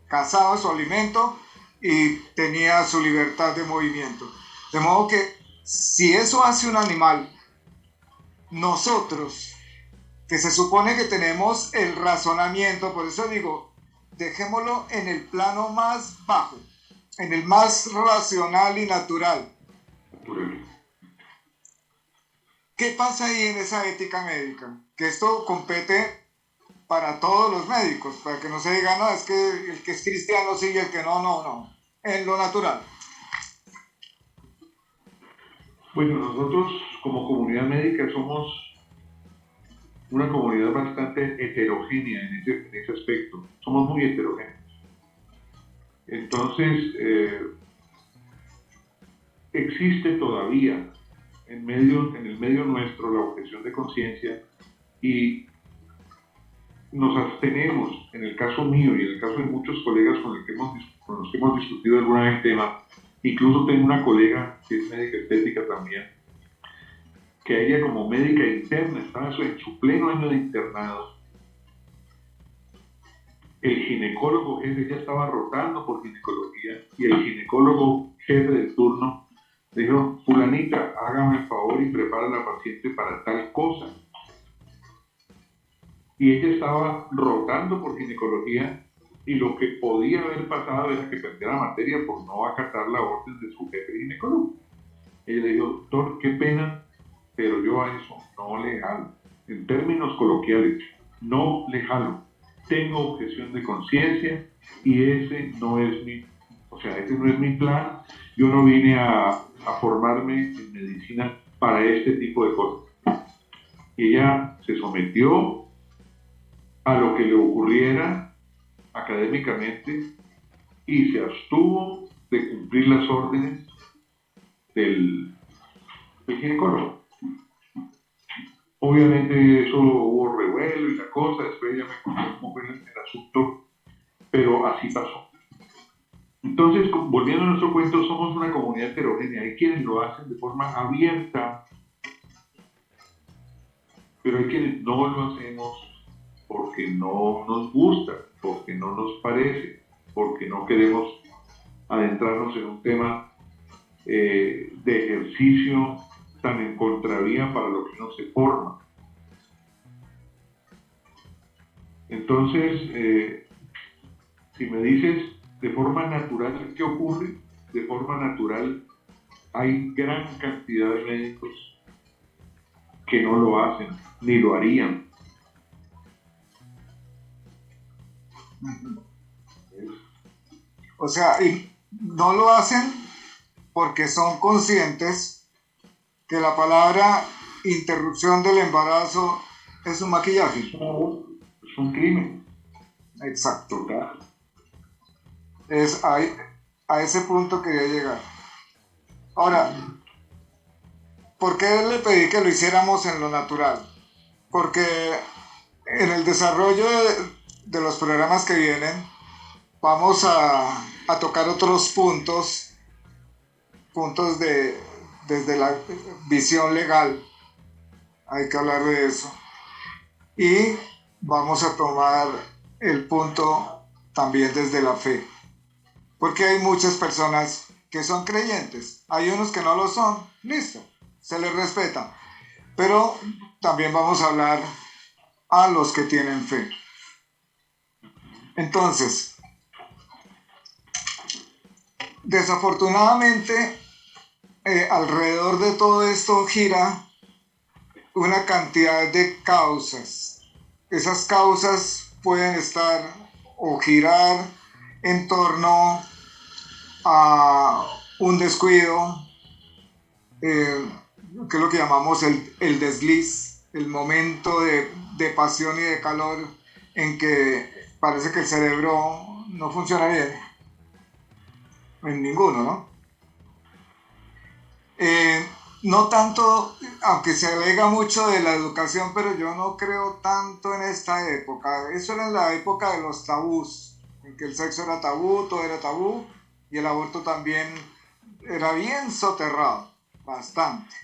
Cazaba su alimento y tenía su libertad de movimiento. De modo que si eso hace un animal, nosotros, que se supone que tenemos el razonamiento, por eso digo, dejémoslo en el plano más bajo, en el más racional y natural. ¿Qué pasa ahí en esa ética médica? Que esto compete para todos los médicos, para que no se diga, no, es que el que es cristiano sigue, el que no, en lo natural. Bueno, nosotros como comunidad médica somos una comunidad bastante heterogénea en ese aspecto. Somos muy heterogéneos. Entonces, existe todavía en el medio nuestro la objeción de conciencia y nos abstenemos, en el caso mío y en el caso de muchos colegas con los que hemos discutido alguna vez el tema. Incluso tengo una colega que es médica estética también, que ella como médica interna estaba en su pleno año de internado. El ginecólogo jefe, ella estaba rotando por ginecología, y el ginecólogo jefe del turno dijo: fulanita, hágame el favor y prepara a la paciente para tal cosa. Y ella estaba rotando por ginecología, y lo que podía haber pasado era que perdiera la materia por no acatar la orden de su jefe ginecólogo. Ella le dijo: doctor, qué pena, pero yo a eso no le jalo. En términos coloquiales, no le jalo. Tengo objeción de conciencia y ese no es mi plan. Yo no vine a formarme en medicina para este tipo de cosas. Y ella se sometió a lo que le ocurriera académicamente y se abstuvo de cumplir las órdenes del ginecólogo. Obviamente eso hubo revuelo y la cosa, después ella me contó cómo fue el asunto, pero así pasó. Entonces, volviendo a nuestro cuento, somos una comunidad heterogénea. Hay quienes lo hacen de forma abierta, pero hay quienes no lo hacemos porque no nos gusta, porque no nos parece, porque no queremos adentrarnos en un tema de ejercicio tan en contravía para lo que uno se forma. Entonces, si me dices de forma natural, ¿qué ocurre? De forma natural hay gran cantidad de médicos que no lo hacen, ni lo harían. O sea, y no lo hacen porque son conscientes que la palabra interrupción del embarazo es un maquillaje. Es un crimen. Exacto. Es a ese punto quería llegar. Ahora, ¿por qué le pedí que lo hiciéramos en lo natural? Porque en el desarrollo de los programas que vienen vamos a tocar otros puntos desde la visión legal. Hay que hablar de eso. Y vamos a tomar el punto también desde la fe. Porque hay muchas personas que son creyentes. Hay unos que no lo son. Listo. Se les respeta. Pero también vamos a hablar a los que tienen fe. Entonces, desafortunadamente, alrededor de todo esto gira una cantidad de causas. Esas causas pueden estar o girar en torno a un descuido, que es lo que llamamos el desliz, el momento de pasión y de calor en que parece que el cerebro no funciona bien, en ninguno, ¿no? No tanto, aunque se alega mucho de la educación, pero yo no creo tanto en esta época. Eso era en la época de los tabús, en que el sexo era tabú, todo era tabú, y el aborto también era bien soterrado, bastante,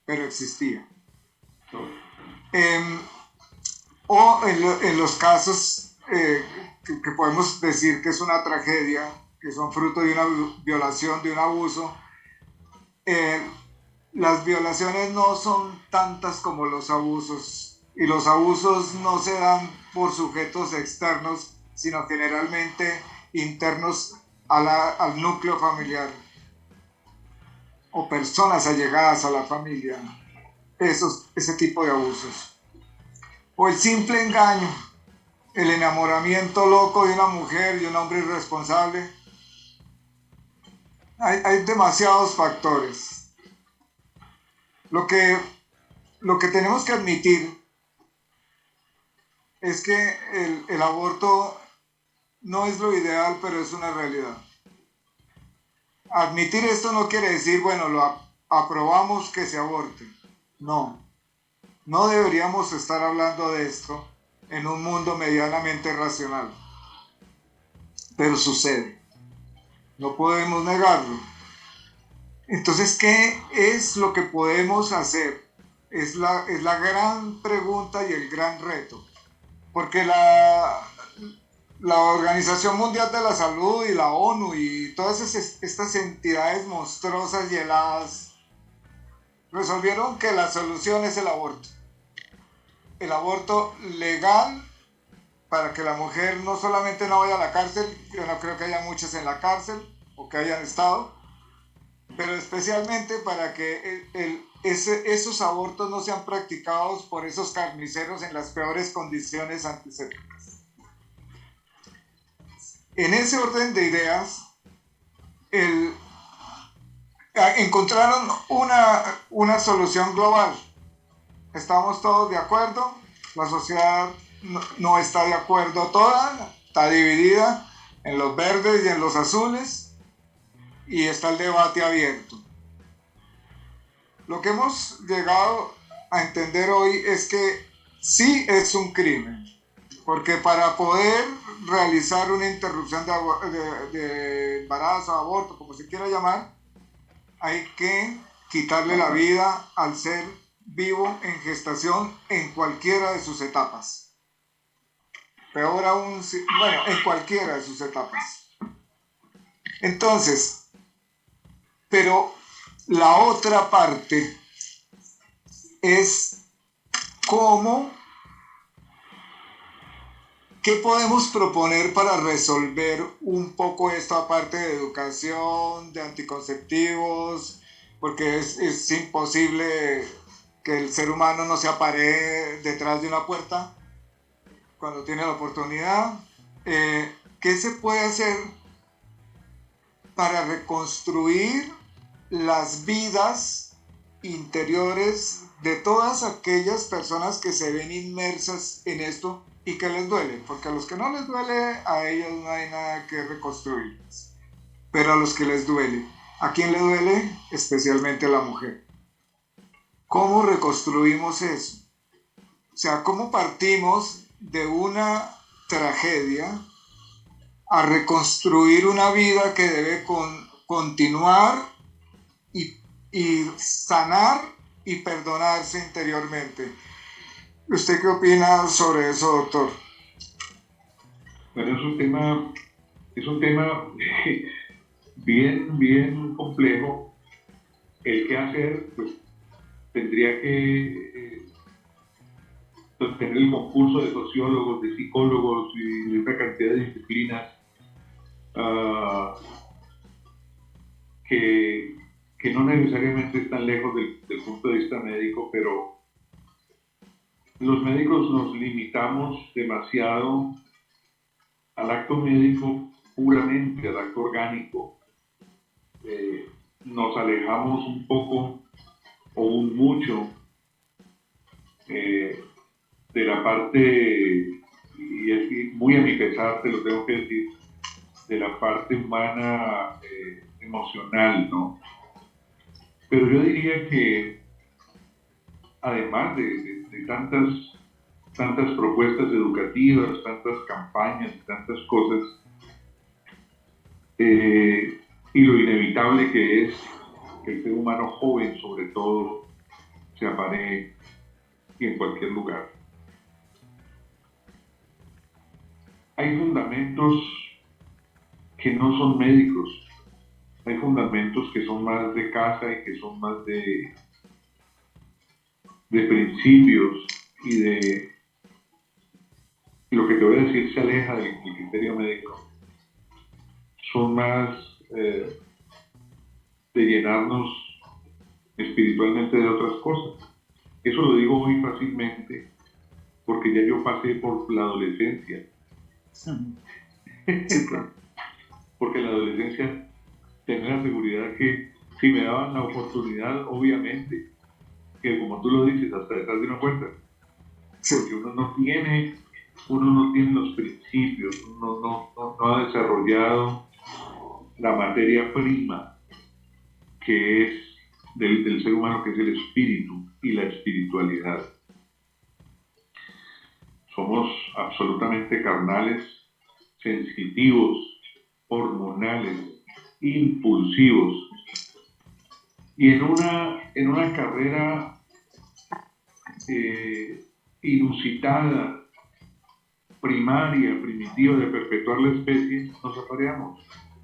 pero existía. O en los casos que podemos decir que es una tragedia, que son fruto de una violación, de un abuso, las violaciones no son tantas como los abusos, y los abusos no se dan por sujetos externos, sino generalmente internos al núcleo familiar o personas allegadas a la familia. Ese tipo de abusos. O el simple engaño, el enamoramiento loco de una mujer y un hombre irresponsable. Hay demasiados factores. Lo que tenemos que admitir es que el aborto no es lo ideal, pero es una realidad. Admitir esto no quiere decir, bueno, lo aprobamos que se aborte. No deberíamos estar hablando de esto, en un mundo medianamente racional. Pero sucede, no podemos negarlo. Entonces, ¿qué es lo que podemos hacer? Es la gran pregunta y el gran reto. Porque la Organización Mundial de la Salud y la ONU y todas estas entidades monstruosas y heladas resolvieron que la solución es el aborto. El aborto legal para que la mujer no solamente no vaya a la cárcel, yo no creo que haya muchas en la cárcel o que hayan estado, pero especialmente para que esos abortos no sean practicados por esos carniceros en las peores condiciones antisépticas. En ese orden de ideas, encontraron una solución global. Estamos todos de acuerdo, la sociedad no está de acuerdo toda, está dividida en los verdes y en los azules, y está el debate abierto. Lo que hemos llegado a entender hoy es que sí es un crimen, porque para poder realizar una interrupción de embarazo, aborto, como se quiera llamar, hay que quitarle la vida al ser vivo en gestación en cualquiera de sus etapas. Peor aún, bueno, en cualquiera de sus etapas. Entonces, pero la otra parte es ¿qué podemos proponer para resolver un poco esto, aparte de educación, de anticonceptivos? Porque es imposible que el ser humano no se apare detrás de una puerta cuando tiene la oportunidad. ¿Qué se puede hacer para reconstruir las vidas interiores de todas aquellas personas que se ven inmersas en esto y que les duele? Porque a los que no les duele, a ellos no hay nada que reconstruir. Pero a los que les duele, ¿a quién le duele? Especialmente a la mujer. ¿Cómo reconstruimos eso? O sea, ¿cómo partimos de una tragedia a reconstruir una vida que debe continuar y sanar y perdonarse interiormente? ¿Usted qué opina sobre eso, doctor? Bueno, es un tema bien complejo. El que hacer, pues tendría que tener el concurso de sociólogos, de psicólogos y de una cantidad de disciplinas que no necesariamente están lejos del punto de vista médico, pero los médicos nos limitamos demasiado al acto médico puramente, al acto orgánico. Nos alejamos un poco o un mucho de la parte, y es muy a mi pesar, te lo tengo que decir, de la parte humana emocional, ¿no? Pero yo diría que además de tantas propuestas educativas, tantas campañas, tantas cosas, y lo inevitable que es que el ser humano joven, sobre todo, se aparee en cualquier lugar. Hay fundamentos que no son médicos, hay fundamentos que son más de casa y que son más de principios y de lo que te voy a decir se aleja del criterio médico. Son más de llenarnos espiritualmente de otras cosas. Eso lo digo muy fácilmente porque ya yo pasé por la adolescencia. Porque en la adolescencia tenía la seguridad que si me daban la oportunidad, obviamente, que como tú lo dices, hasta detrás de una puerta, porque uno no tiene los principios, uno no ha desarrollado la materia prima que es del ser humano, que es el espíritu y la espiritualidad. somos absolutamente carnales, sensitivos, hormonales, impulsivos. Y en una carrera inusitada, primaria, primitiva de perpetuar la especie, nos apareamos,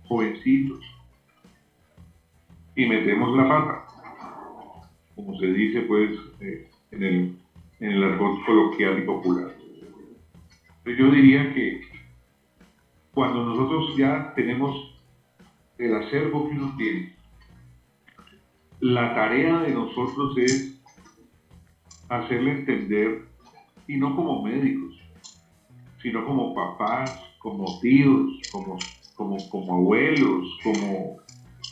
jovencitos, y metemos la pata, como se dice pues en el argot coloquial y popular. Yo diría que cuando nosotros ya tenemos el acervo que uno tiene, la tarea de nosotros es hacerle entender, y no como médicos, sino como papás, como tíos, como abuelos,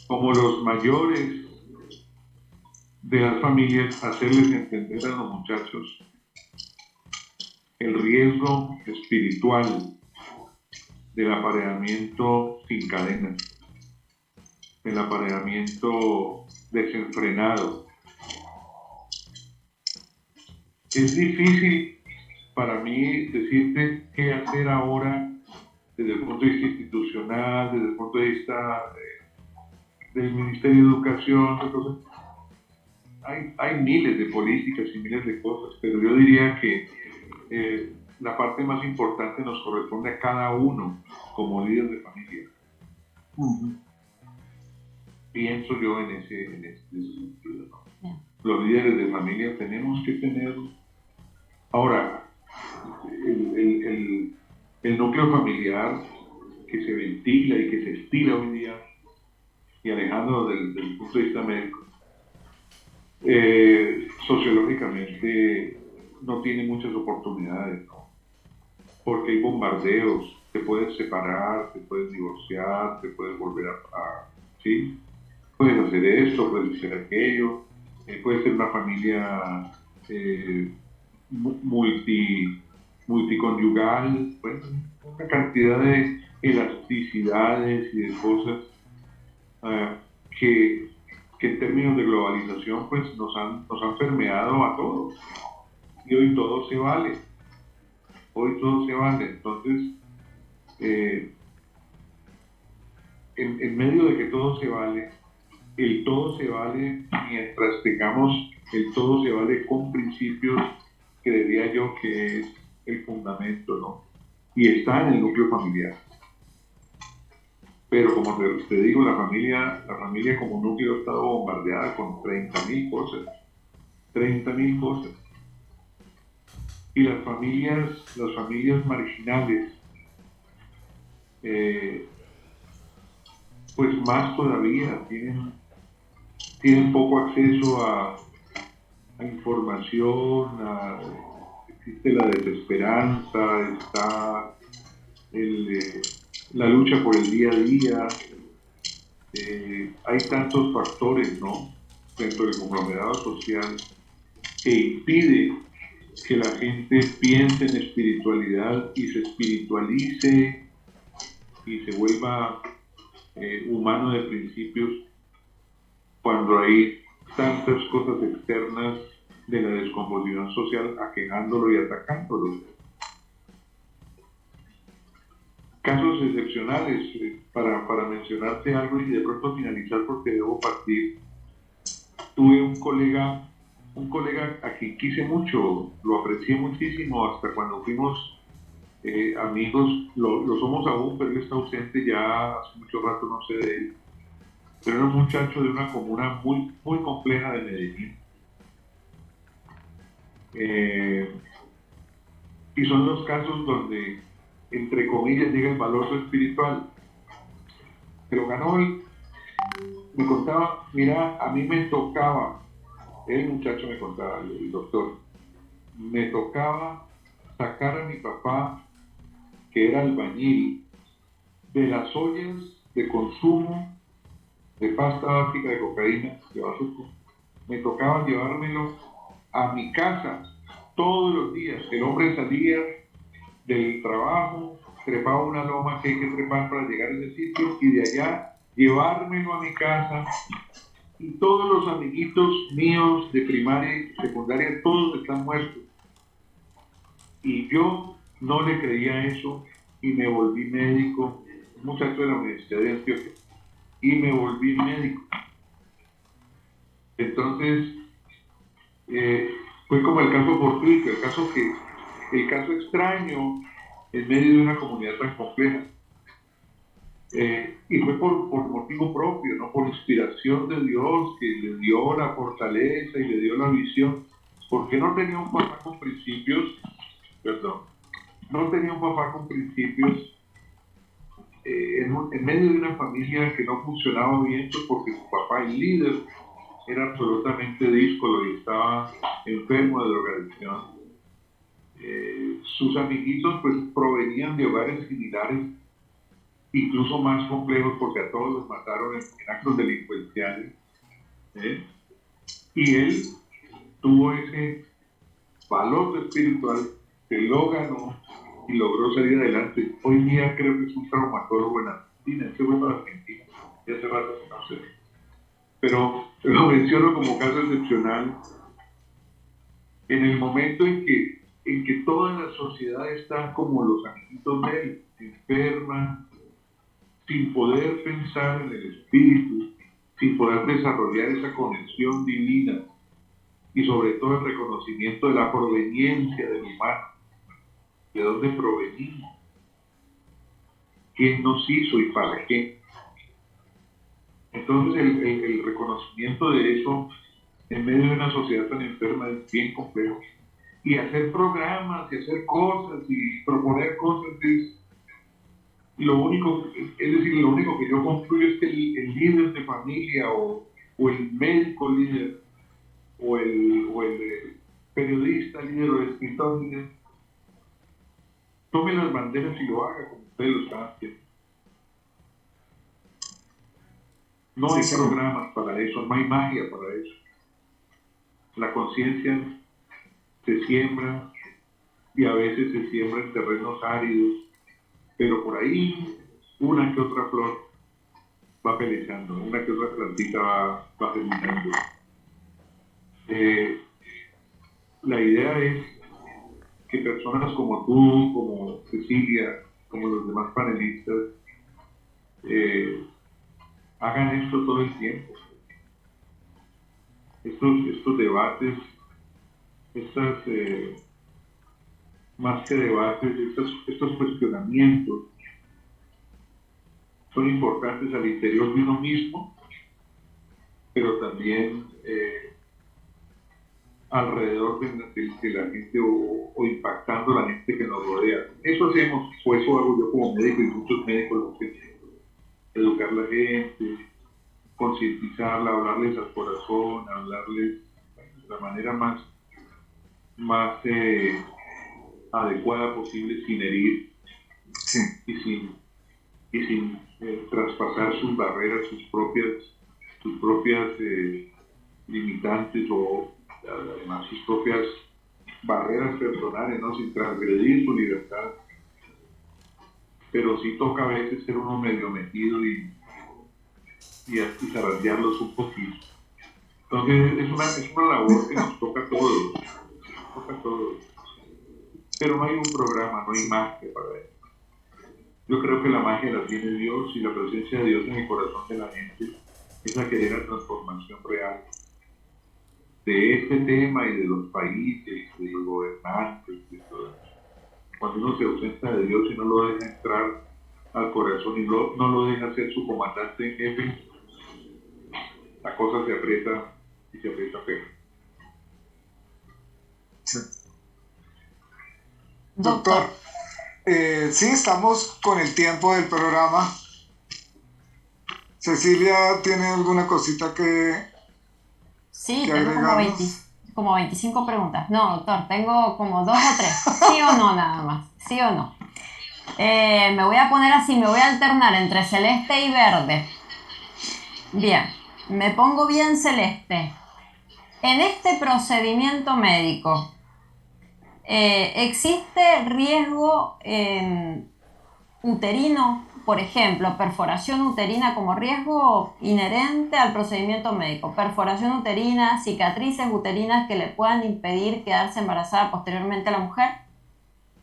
como los mayores de las familias, hacerles entender a los muchachos el riesgo espiritual del apareamiento sin cadenas, del apareamiento desenfrenado. Es difícil para mí decirte qué hacer ahora desde el punto de vista institucional, desde el punto de vista del Ministerio de Educación. Entonces, hay miles de políticas y miles de cosas, pero yo diría que la parte más importante nos corresponde a cada uno como líder de familia. Pienso yo en ese sentido, ¿no? Yeah. Los líderes de familia tenemos que tener. Ahora, el núcleo familiar que se ventila y que se estila hoy día, y alejando del punto de vista médico, sociológicamente no tiene muchas oportunidades, ¿no? Porque hay bombardeos, te puedes separar, te puedes divorciar, te puedes volver ¿sí? Puedes hacer esto, puedes hacer aquello, puedes ser una familia multiconyugal, bueno, una cantidad de elasticidades y de cosas que en términos de globalización pues nos han permeado a todos, y hoy todo se vale, entonces en medio de que todo se vale, el todo se vale mientras tengamos el todo se vale con principios, que diría yo que es el fundamento, ¿no? Y está en el núcleo familiar. Pero como te digo, la familia como núcleo ha estado bombardeada con 30.000 cosas. 30.000 cosas. Y las familias marginales, pues más todavía tienen poco acceso a información, existe la desesperanza, está la lucha por el día a día. Hay tantos factores, ¿no?, dentro del conglomerado social que impide que la gente piense en espiritualidad y se espiritualice y se vuelva humano de principios, cuando hay tantas cosas externas de la descomposición social aquejándolo y atacándolo. Casos excepcionales, para mencionarte algo y de pronto finalizar porque debo partir. Tuve un colega a quien quise mucho, lo aprecié muchísimo, hasta cuando fuimos amigos, lo somos aún, pero él está ausente ya hace mucho rato, no sé de él. Pero era un muchacho de una comuna muy, muy compleja de Medellín. Y son los casos donde, entre comillas, llega el valor espiritual. Pero ganó él. Me contaba, mira, a mí me tocaba, el muchacho me contaba, el doctor, me tocaba sacar a mi papá, que era albañil, de las ollas de consumo de pasta básica de cocaína, de bazuco. Me tocaba llevármelo a mi casa todos los días. El hombre salía del trabajo, trepaba una loma que hay que trepar para llegar a ese sitio, y de allá llevármelo a mi casa, y todos los amiguitos míos de primaria y secundaria, todos están muertos. Y yo no le creía eso y me volví médico, un muchacho de la Universidad de Antioquia, y me volví médico. Entonces, fue como el caso fortuito, el caso extraño en medio de una comunidad tan compleja. Y fue por motivo propio, no por inspiración de Dios, que le dio la fortaleza y le dio la visión, porque no tenía un papá con principios, perdón, no tenía un papá con principios en medio de una familia que no funcionaba bien, pues porque su papá, el líder, era absolutamente díscolo y estaba enfermo de drogadicción. Sus amiguitos pues provenían de hogares similares, incluso más complejos, porque a todos los mataron en actos delincuenciales. Y él tuvo ese valor espiritual que lo ganó y logró salir adelante. Hoy día creo que es un traumatólogo en Argentina, ese fue para Argentina, y hace rato que no sé. Pero lo menciono como caso excepcional en el momento en que toda la sociedad está como los amiguitos de él, enferma, sin poder pensar en el espíritu, sin poder desarrollar esa conexión divina y sobre todo el reconocimiento de la proveniencia del humano, de dónde provenimos, quién nos hizo y para qué. Entonces el reconocimiento de eso en medio de una sociedad tan enferma es bien complejo. Y hacer programas y hacer cosas y proponer cosas es lo único que yo concluyo es que el líder de familia o el médico líder o el periodista líder o el escritor líder tome las banderas y lo haga como ustedes lo están haciendo. No hay programas para eso, no hay magia para eso. La conciencia se siembra y a veces se siembra en terrenos áridos, pero por ahí una que otra flor va pelechando, una que otra plantita va germinando. La idea es que personas como tú, como Cecilia, como los demás panelistas, hagan esto todo el tiempo. Estos debates, más que debates, estos cuestionamientos son importantes al interior de uno mismo, pero también alrededor de la gente o impactando a la gente que nos rodea. Eso hacemos, o eso hago yo como médico y muchos médicos lo hacen. Educar a la gente, concientizarla, hablarles al corazón, hablarles de la manera más adecuada posible, sin herir, sí, y sin traspasar sus barreras, sus propias limitantes o además sus propias barreras personales, ¿no? Sin transgredir su libertad. Pero sí toca a veces ser uno medio metido y zarandearlos un poquito. Entonces es una labor que nos toca a todos. Pero no hay un programa, no hay magia para eso. Yo creo que la magia la tiene Dios y la presencia de Dios en el corazón de la gente es la que da la transformación real de este tema y de los países, de los gobernantes, de todo eso. Cuando uno se ausenta de Dios y no lo deja entrar al corazón y no lo deja ser su comandante en jefe, la cosa se aprieta y se aprieta feo. Sí. Doctor, sí, estamos con el tiempo del programa. Cecilia, ¿tiene alguna cosita que Sí, tengo como 25 preguntas. No, doctor, tengo como 2 o 3. ¿Sí o no nada más? ¿Sí o no? Me voy a poner así, me voy a alternar entre celeste y verde. Bien, me pongo bien celeste. En este procedimiento médico, ¿existe riesgo uterino? Por ejemplo, perforación uterina como riesgo inherente al procedimiento médico. Perforación uterina, cicatrices uterinas que le puedan impedir quedarse embarazada posteriormente a la mujer.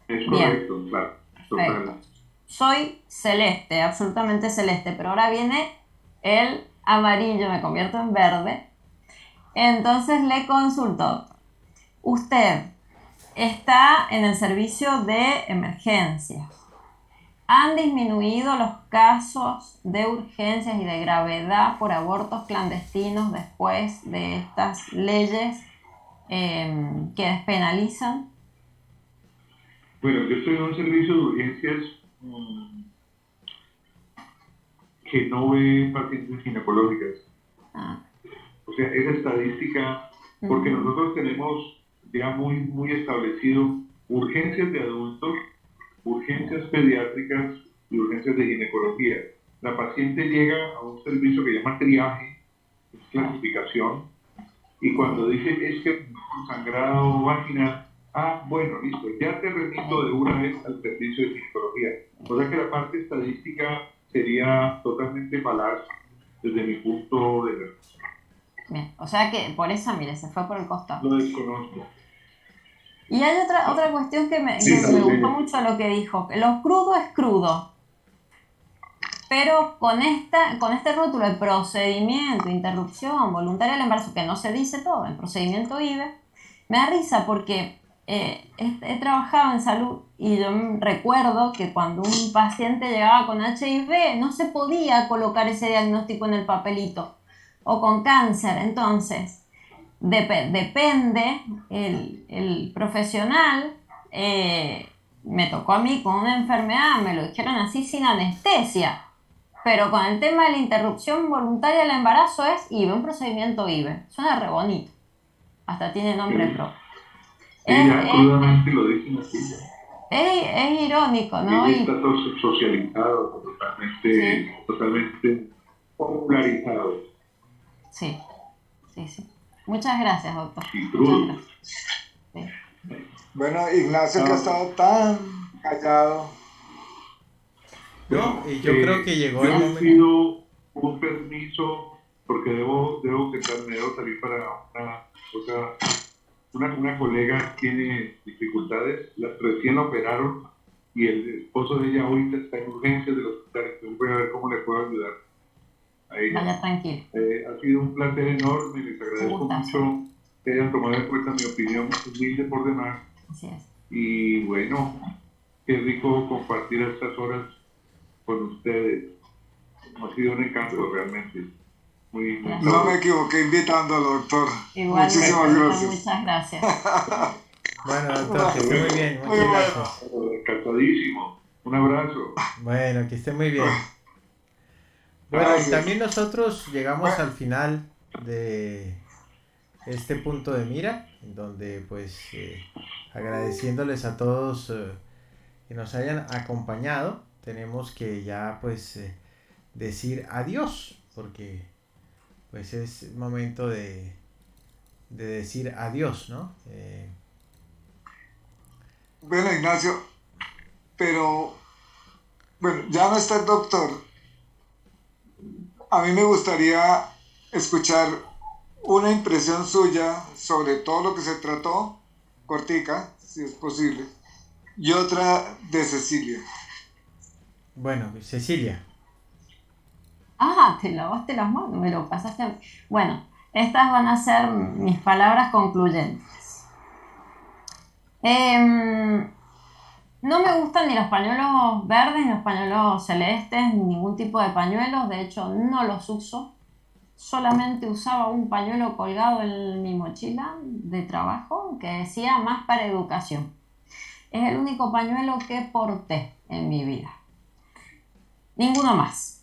Es Bien, correcto, claro. perfecto. Total. Soy celeste, absolutamente celeste, pero ahora viene el amarillo, me convierto en verde. Entonces le consulto. Usted está en el servicio de emergencia. ¿Han disminuido los casos de urgencias y de gravedad por abortos clandestinos después de estas leyes que despenalizan? Bueno, yo estoy en un servicio de urgencias que no ve pacientes ginecológicas. Ah, O sea, esa estadística, porque nosotros tenemos ya muy establecido urgencias de adultos, urgencias pediátricas y urgencias de ginecología. La paciente llega a un servicio que llama triaje, es clasificación, y cuando dice es que un sangrado vaginal, bueno, listo, ya te remito de una vez al servicio de ginecología. O sea que la parte estadística sería totalmente falaz desde mi punto de vista. bien, o sea que por eso, mire, se fue por el costado. Lo desconozco. Y hay otra cuestión que me gustó mucho lo que dijo, que lo crudo es crudo. Pero con este rótulo de procedimiento, interrupción voluntaria del embarazo, que no se dice todo, el procedimiento IVE, me da risa porque he trabajado en salud y yo recuerdo que cuando un paciente llegaba con HIV no se podía colocar ese diagnóstico en el papelito, o con cáncer. Entonces, depende el profesional. Me tocó a mí con una enfermedad, me lo dijeron así sin anestesia. Pero con el tema de la interrupción voluntaria del embarazo es IVE, un procedimiento IVE. Suena re bonito. Hasta tiene nombre propio. Ya crudamente lo dicen así. Es irónico, ¿no? Y está socializado, totalmente popularizado. Sí. Muchas gracias, doctor. Y crudo. Sí. Bueno, Ignacio, que ha estado tan callado. No, y yo creo que llegó el yo momento. pido un permiso porque debo salir para una colega tiene dificultades, recién la operaron y el esposo de ella ahorita está en urgencias del hospital, entonces voy a ver cómo le puedo ayudar a ella. Vaya tranquilo. Ha sido un placer enorme, les agradezco mucho que hayan tomado en cuenta mi opinión humilde por demás. Así es. Y bueno, qué rico compartir estas horas con ustedes. Ha sido un encanto realmente. Muy no me equivoqué invitándolo, doctor. Igualmente, muchísimas gracias. Muchas gracias. Bueno, doctor, que esté muy bien. Muchas gracias. Encantadísimo. Un abrazo. Bueno, que esté muy bien. Bueno, y también nosotros llegamos al final de este punto de mira, en donde pues agradeciéndoles a todos que nos hayan acompañado, tenemos que ya pues decir adiós, porque pues es momento de decir adiós, ¿no? Bueno, Ignacio, pero bueno, ya no está el doctor. A mí me gustaría escuchar una impresión suya sobre todo lo que se trató, cortica, si es posible, y otra de Cecilia. Bueno, Cecilia. Te lavaste las manos, me lo pasaste a mí. Bueno, estas van a ser mis palabras concluyentes. No me gustan ni los pañuelos verdes, ni los pañuelos celestes, ni ningún tipo de pañuelos. De hecho, no los uso. Solamente usaba un pañuelo colgado en mi mochila de trabajo que decía más para educación. Es el único pañuelo que porté en mi vida. Ninguno más.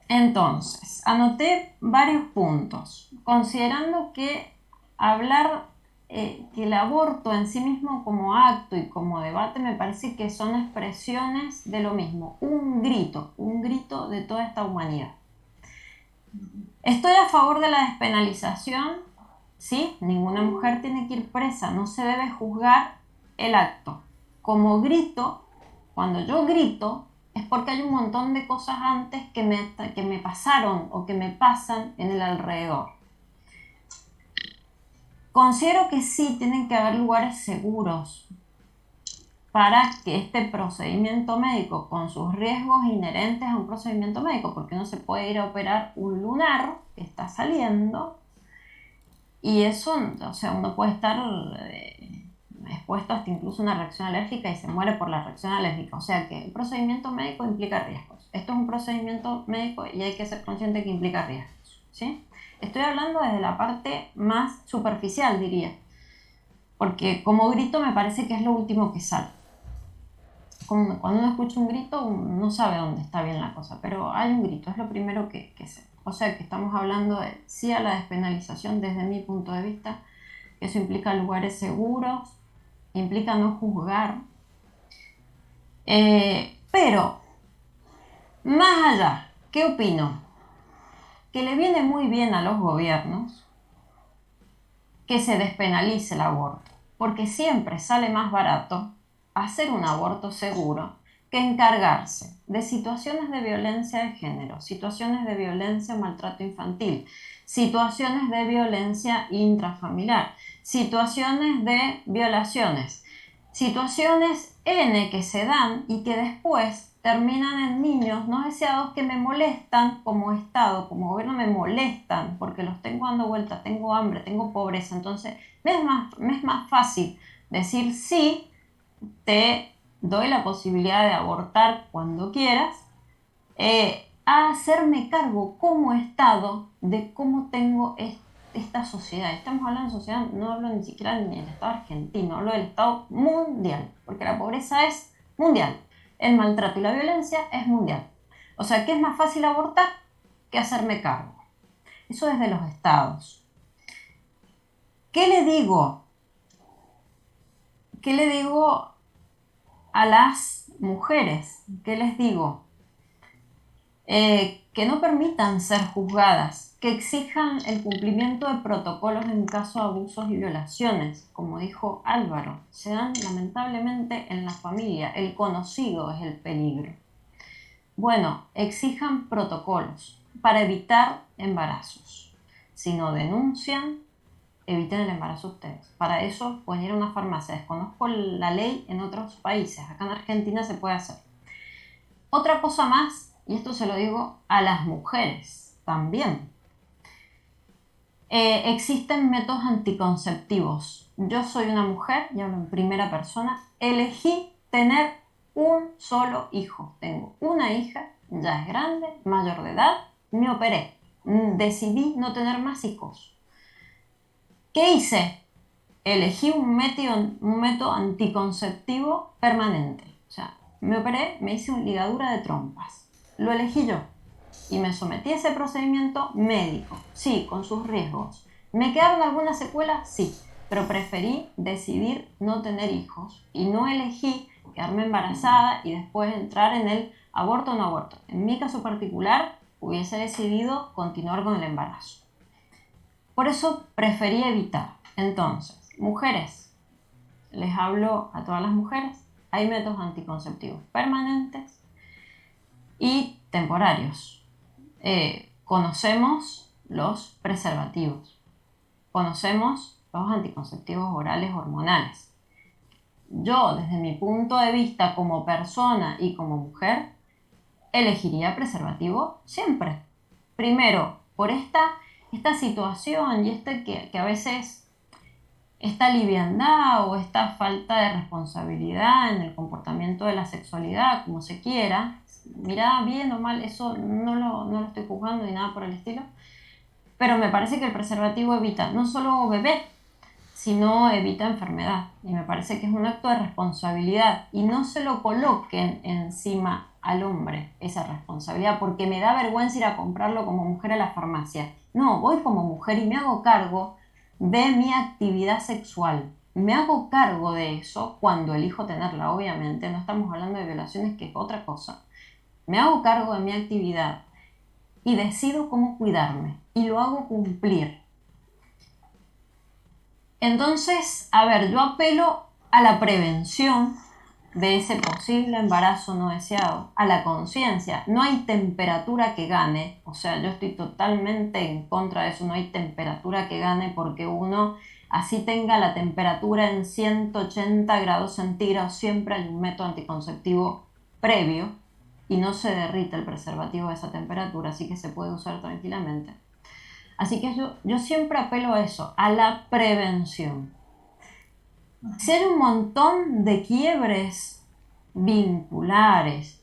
Entonces, anoté varios puntos, considerando que hablar que el aborto en sí mismo como acto y como debate me parece que son expresiones de lo mismo, un grito de toda esta humanidad. Estoy a favor de la despenalización, sí, ninguna mujer tiene que ir presa, no se debe juzgar el acto. Como grito, cuando yo grito, es porque hay un montón de cosas antes que me pasaron o que me pasan en el alrededor. Considero que sí tienen que haber lugares seguros para que este procedimiento médico, con sus riesgos inherentes a un procedimiento médico, porque uno se puede ir a operar un lunar que está saliendo, y eso, o sea, uno puede estar expuesto hasta incluso una reacción alérgica y se muere por la reacción alérgica. O sea que el procedimiento médico implica riesgos. Esto es un procedimiento médico y hay que ser consciente que implica riesgos, ¿sí? Estoy hablando desde la parte más superficial, diría, porque como grito me parece que es lo último que sale. Cuando uno escucha un grito, uno no sabe dónde está bien la cosa, pero hay un grito, es lo primero que sé. O sea que estamos hablando de sí a la despenalización desde mi punto de vista, que eso implica lugares seguros, implica no juzgar, pero más allá, ¿qué opino? Que le viene muy bien a los gobiernos que se despenalice el aborto, porque siempre sale más barato hacer un aborto seguro que encargarse de situaciones de violencia de género, situaciones de violencia o maltrato infantil, situaciones de violencia intrafamiliar, situaciones de violaciones, situaciones N que se dan y que después terminan en niños no deseados que me molestan como Estado, como gobierno me molestan porque los tengo dando vuelta, tengo hambre, tengo pobreza. Entonces me es más fácil decir sí, te doy la posibilidad de abortar cuando quieras, a hacerme cargo como Estado de cómo tengo esta sociedad. Estamos hablando de sociedad, no hablo ni siquiera ni del Estado argentino, hablo del Estado mundial, porque la pobreza es mundial, el maltrato y la violencia es mundial. O sea, que es más fácil abortar que hacerme cargo. Eso desde los Estados. ¿Qué le digo? ¿Qué le digo a las mujeres? ¿Qué les digo? Que no permitan ser juzgadas, que exijan el cumplimiento de protocolos en caso de abusos y violaciones. Como dijo Álvaro, se dan lamentablemente en la familia, el conocido es el peligro. Bueno, exijan protocolos para evitar embarazos. Si no denuncian, eviten el embarazo ustedes. Para eso pueden ir a una farmacia. Desconozco la ley en otros países. Acá en Argentina se puede hacer. Otra cosa más, y esto se lo digo a las mujeres también. Existen métodos anticonceptivos. Yo soy una mujer, y hablo en primera persona, elegí tener un solo hijo. Tengo una hija, ya es grande, mayor de edad, me operé. Decidí no tener más hijos. ¿Qué hice? Elegí un método anticonceptivo permanente. O sea, me operé, me hice una ligadura de trompas. Lo elegí yo y me sometí a ese procedimiento médico, sí, con sus riesgos. ¿Me quedaron algunas secuelas? Sí, pero preferí decidir no tener hijos y no elegí quedarme embarazada y después entrar en el aborto o no aborto. En mi caso particular, hubiese decidido continuar con el embarazo. Por eso preferí evitar. Entonces, mujeres, les hablo a todas las mujeres, hay métodos anticonceptivos permanentes y temporarios. Conocemos los preservativos, conocemos los anticonceptivos orales hormonales. Yo, desde mi punto de vista como persona y como mujer, elegiría preservativo siempre. Primero, por esta situación y que a veces esta liviandad o esta falta de responsabilidad en el comportamiento de la sexualidad, como se quiera, mirá bien o mal, eso no lo estoy juzgando ni nada por el estilo, pero me parece que el preservativo evita no solo bebé, sino evita enfermedad, y me parece que es un acto de responsabilidad, y no se lo coloquen encima al hombre esa responsabilidad, porque me da vergüenza ir a comprarlo como mujer a la farmacia. No, voy como mujer y me hago cargo de mi actividad sexual. Me hago cargo de eso cuando elijo tenerla, obviamente, no estamos hablando de violaciones, que es otra cosa. Me hago cargo de mi actividad y decido cómo cuidarme y lo hago cumplir. Entonces, a ver, yo apelo a la prevención de ese posible embarazo no deseado, a la conciencia. No hay temperatura que gane, o sea, yo estoy totalmente en contra de eso, no hay temperatura que gane porque uno así tenga la temperatura en 180 grados centígrados, siempre hay un método anticonceptivo previo y no se derrite el preservativo a esa temperatura, así que se puede usar tranquilamente. Así que yo siempre apelo a eso, a la prevención. Si hay un montón de quiebres vinculares,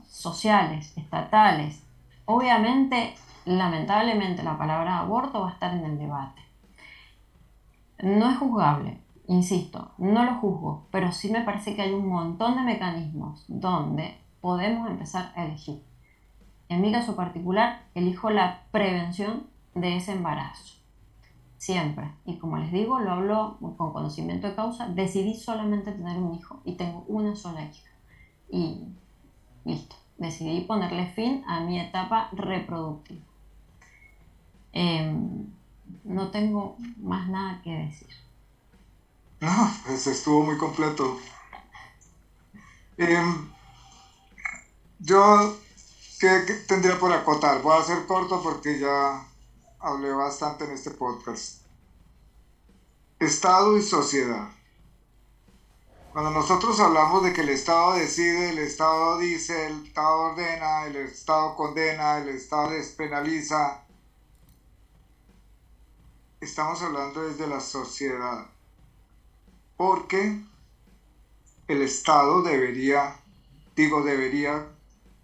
sociales, estatales, obviamente, lamentablemente, la palabra aborto va a estar en el debate. No es juzgable, insisto, no lo juzgo, pero sí me parece que hay un montón de mecanismos donde podemos empezar a elegir. En mi caso particular, elijo la prevención de ese embarazo. Siempre. Y como les digo, lo hablo con conocimiento de causa. Decidí solamente tener un hijo y tengo una sola hija. Y listo. Decidí ponerle fin a mi etapa reproductiva. No tengo más nada que decir. No, pues estuvo muy completo. Yo, ¿qué tendría por acotar? Voy a ser corto porque ya hablé bastante en este podcast. Estado y sociedad. Cuando nosotros hablamos de que el Estado decide, el Estado dice, el Estado ordena, el Estado condena, el Estado despenaliza, estamos hablando desde la sociedad. Porque el Estado debería,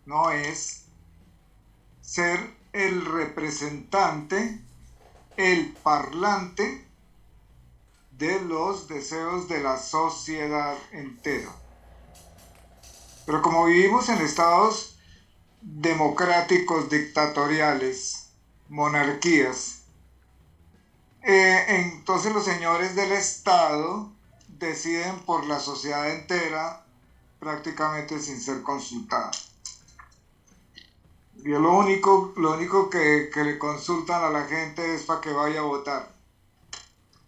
no es ser el representante, el parlante de los deseos de la sociedad entera. Pero como vivimos en estados democráticos, dictatoriales, monarquías, entonces los señores del Estado deciden por la sociedad entera prácticamente sin ser consultados. Y lo único que le consultan a la gente es para que vaya a votar.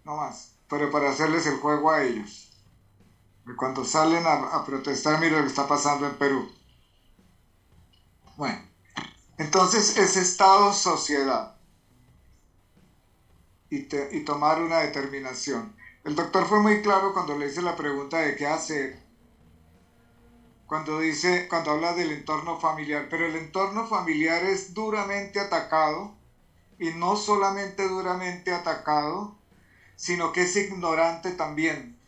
No más. Pero para hacerles el juego a ellos. Y cuando salen a protestar, mira lo que está pasando en Perú. Bueno, entonces es Estado-sociedad. Y tomar una determinación. El doctor fue muy claro cuando le hice la pregunta de qué hacer. Cuando habla del entorno familiar. Pero el entorno familiar es duramente atacado. Y no solamente duramente atacado, sino que es ignorante también.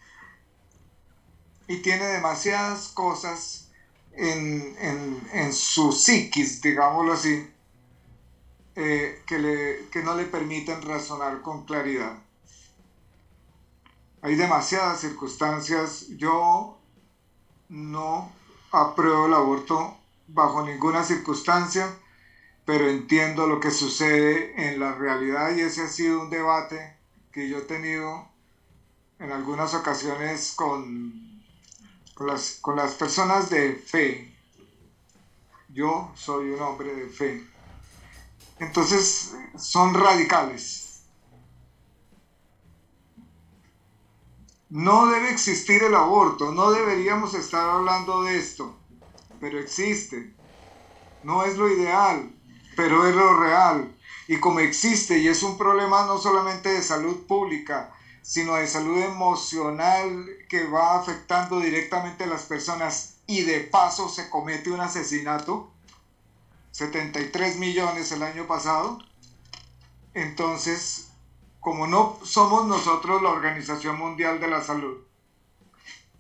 Y tiene demasiadas cosas en su psiquis, digámoslo así, que no le permiten razonar con claridad. Hay demasiadas circunstancias. Yo no apruebo el aborto bajo ninguna circunstancia, pero entiendo lo que sucede en la realidad y ese ha sido un debate que yo he tenido en algunas ocasiones con las personas de fe. Yo soy un hombre de fe. Entonces son radicales. No debe existir el aborto, no deberíamos estar hablando de esto, pero existe. No es lo ideal, pero es lo real. Y como existe y es un problema no solamente de salud pública, sino de salud emocional que va afectando directamente a las personas y de paso se comete un asesinato, 73 millones el año pasado. Entonces, como no somos nosotros la Organización Mundial de la Salud,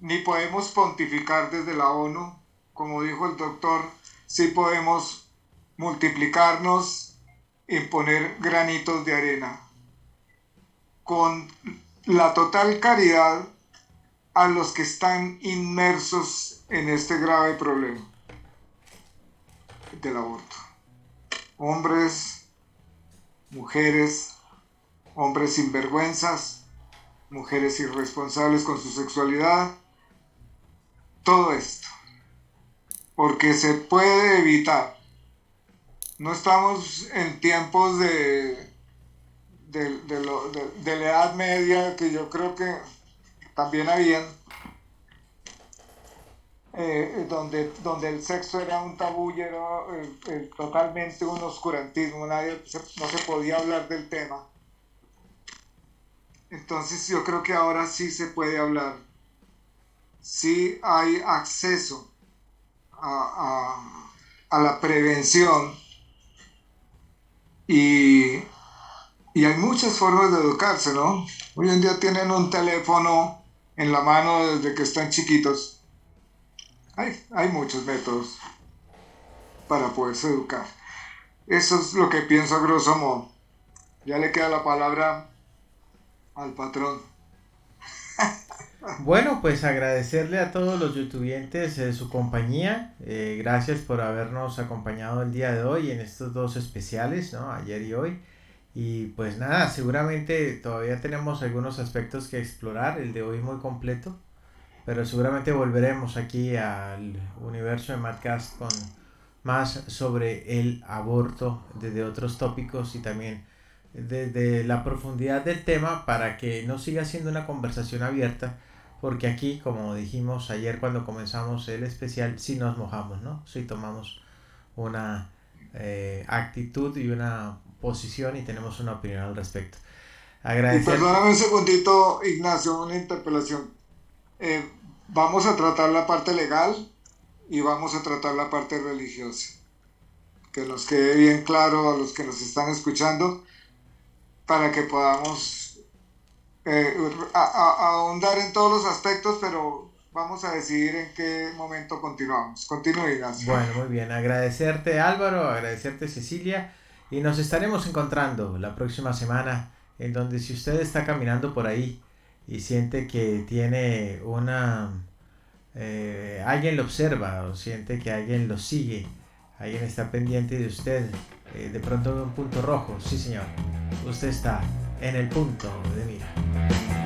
ni podemos pontificar desde la ONU, como dijo el doctor, sí podemos multiplicarnos, imponer granitos de arena, con la total caridad a los que están inmersos en este grave problema del aborto. Hombres, mujeres, hombres sinvergüenzas, mujeres irresponsables con su sexualidad, todo esto, porque se puede evitar. No estamos en tiempos de la Edad Media, que yo creo que también habían, donde el sexo era un tabú y era totalmente un oscurantismo, no se podía hablar del tema. Entonces yo creo que ahora sí se puede hablar, sí hay acceso a la prevención y, y hay muchas formas de educarse, ¿no? Hoy en día tienen un teléfono en la mano desde que están chiquitos. Hay muchos métodos para poderse educar. Eso es lo que pienso a grosso modo. Ya le queda la palabra al patrón. Bueno, pues agradecerle a todos los youtubers su compañía. Gracias por habernos acompañado el día de hoy en estos dos especiales, ¿no? Ayer y hoy. Y pues nada, seguramente todavía tenemos algunos aspectos que explorar. El de hoy muy completo. Pero seguramente volveremos aquí al universo de Madcast con más sobre el aborto desde otros tópicos y también desde la profundidad del tema para que no siga siendo una conversación abierta, porque aquí, como dijimos ayer cuando comenzamos el especial, sí nos mojamos, ¿no? Sí tomamos una actitud y una posición y tenemos una opinión al respecto. Y perdóname un segundito, Ignacio, una interpelación. Vamos a tratar la parte legal y vamos a tratar la parte religiosa. Que nos quede bien claro a los que nos están escuchando para que podamos ahondar en todos los aspectos, pero vamos a decidir en qué momento continuamos. Continúe, Ignacio. Bueno, muy bien. Agradecerte, Álvaro, agradecerte, Cecilia, y nos estaremos encontrando la próxima semana, en donde si usted está caminando por ahí y siente que tiene una... alguien lo observa o siente que alguien lo sigue, alguien está pendiente de usted, de pronto ve un punto rojo, sí señor, usted está en el punto de mira.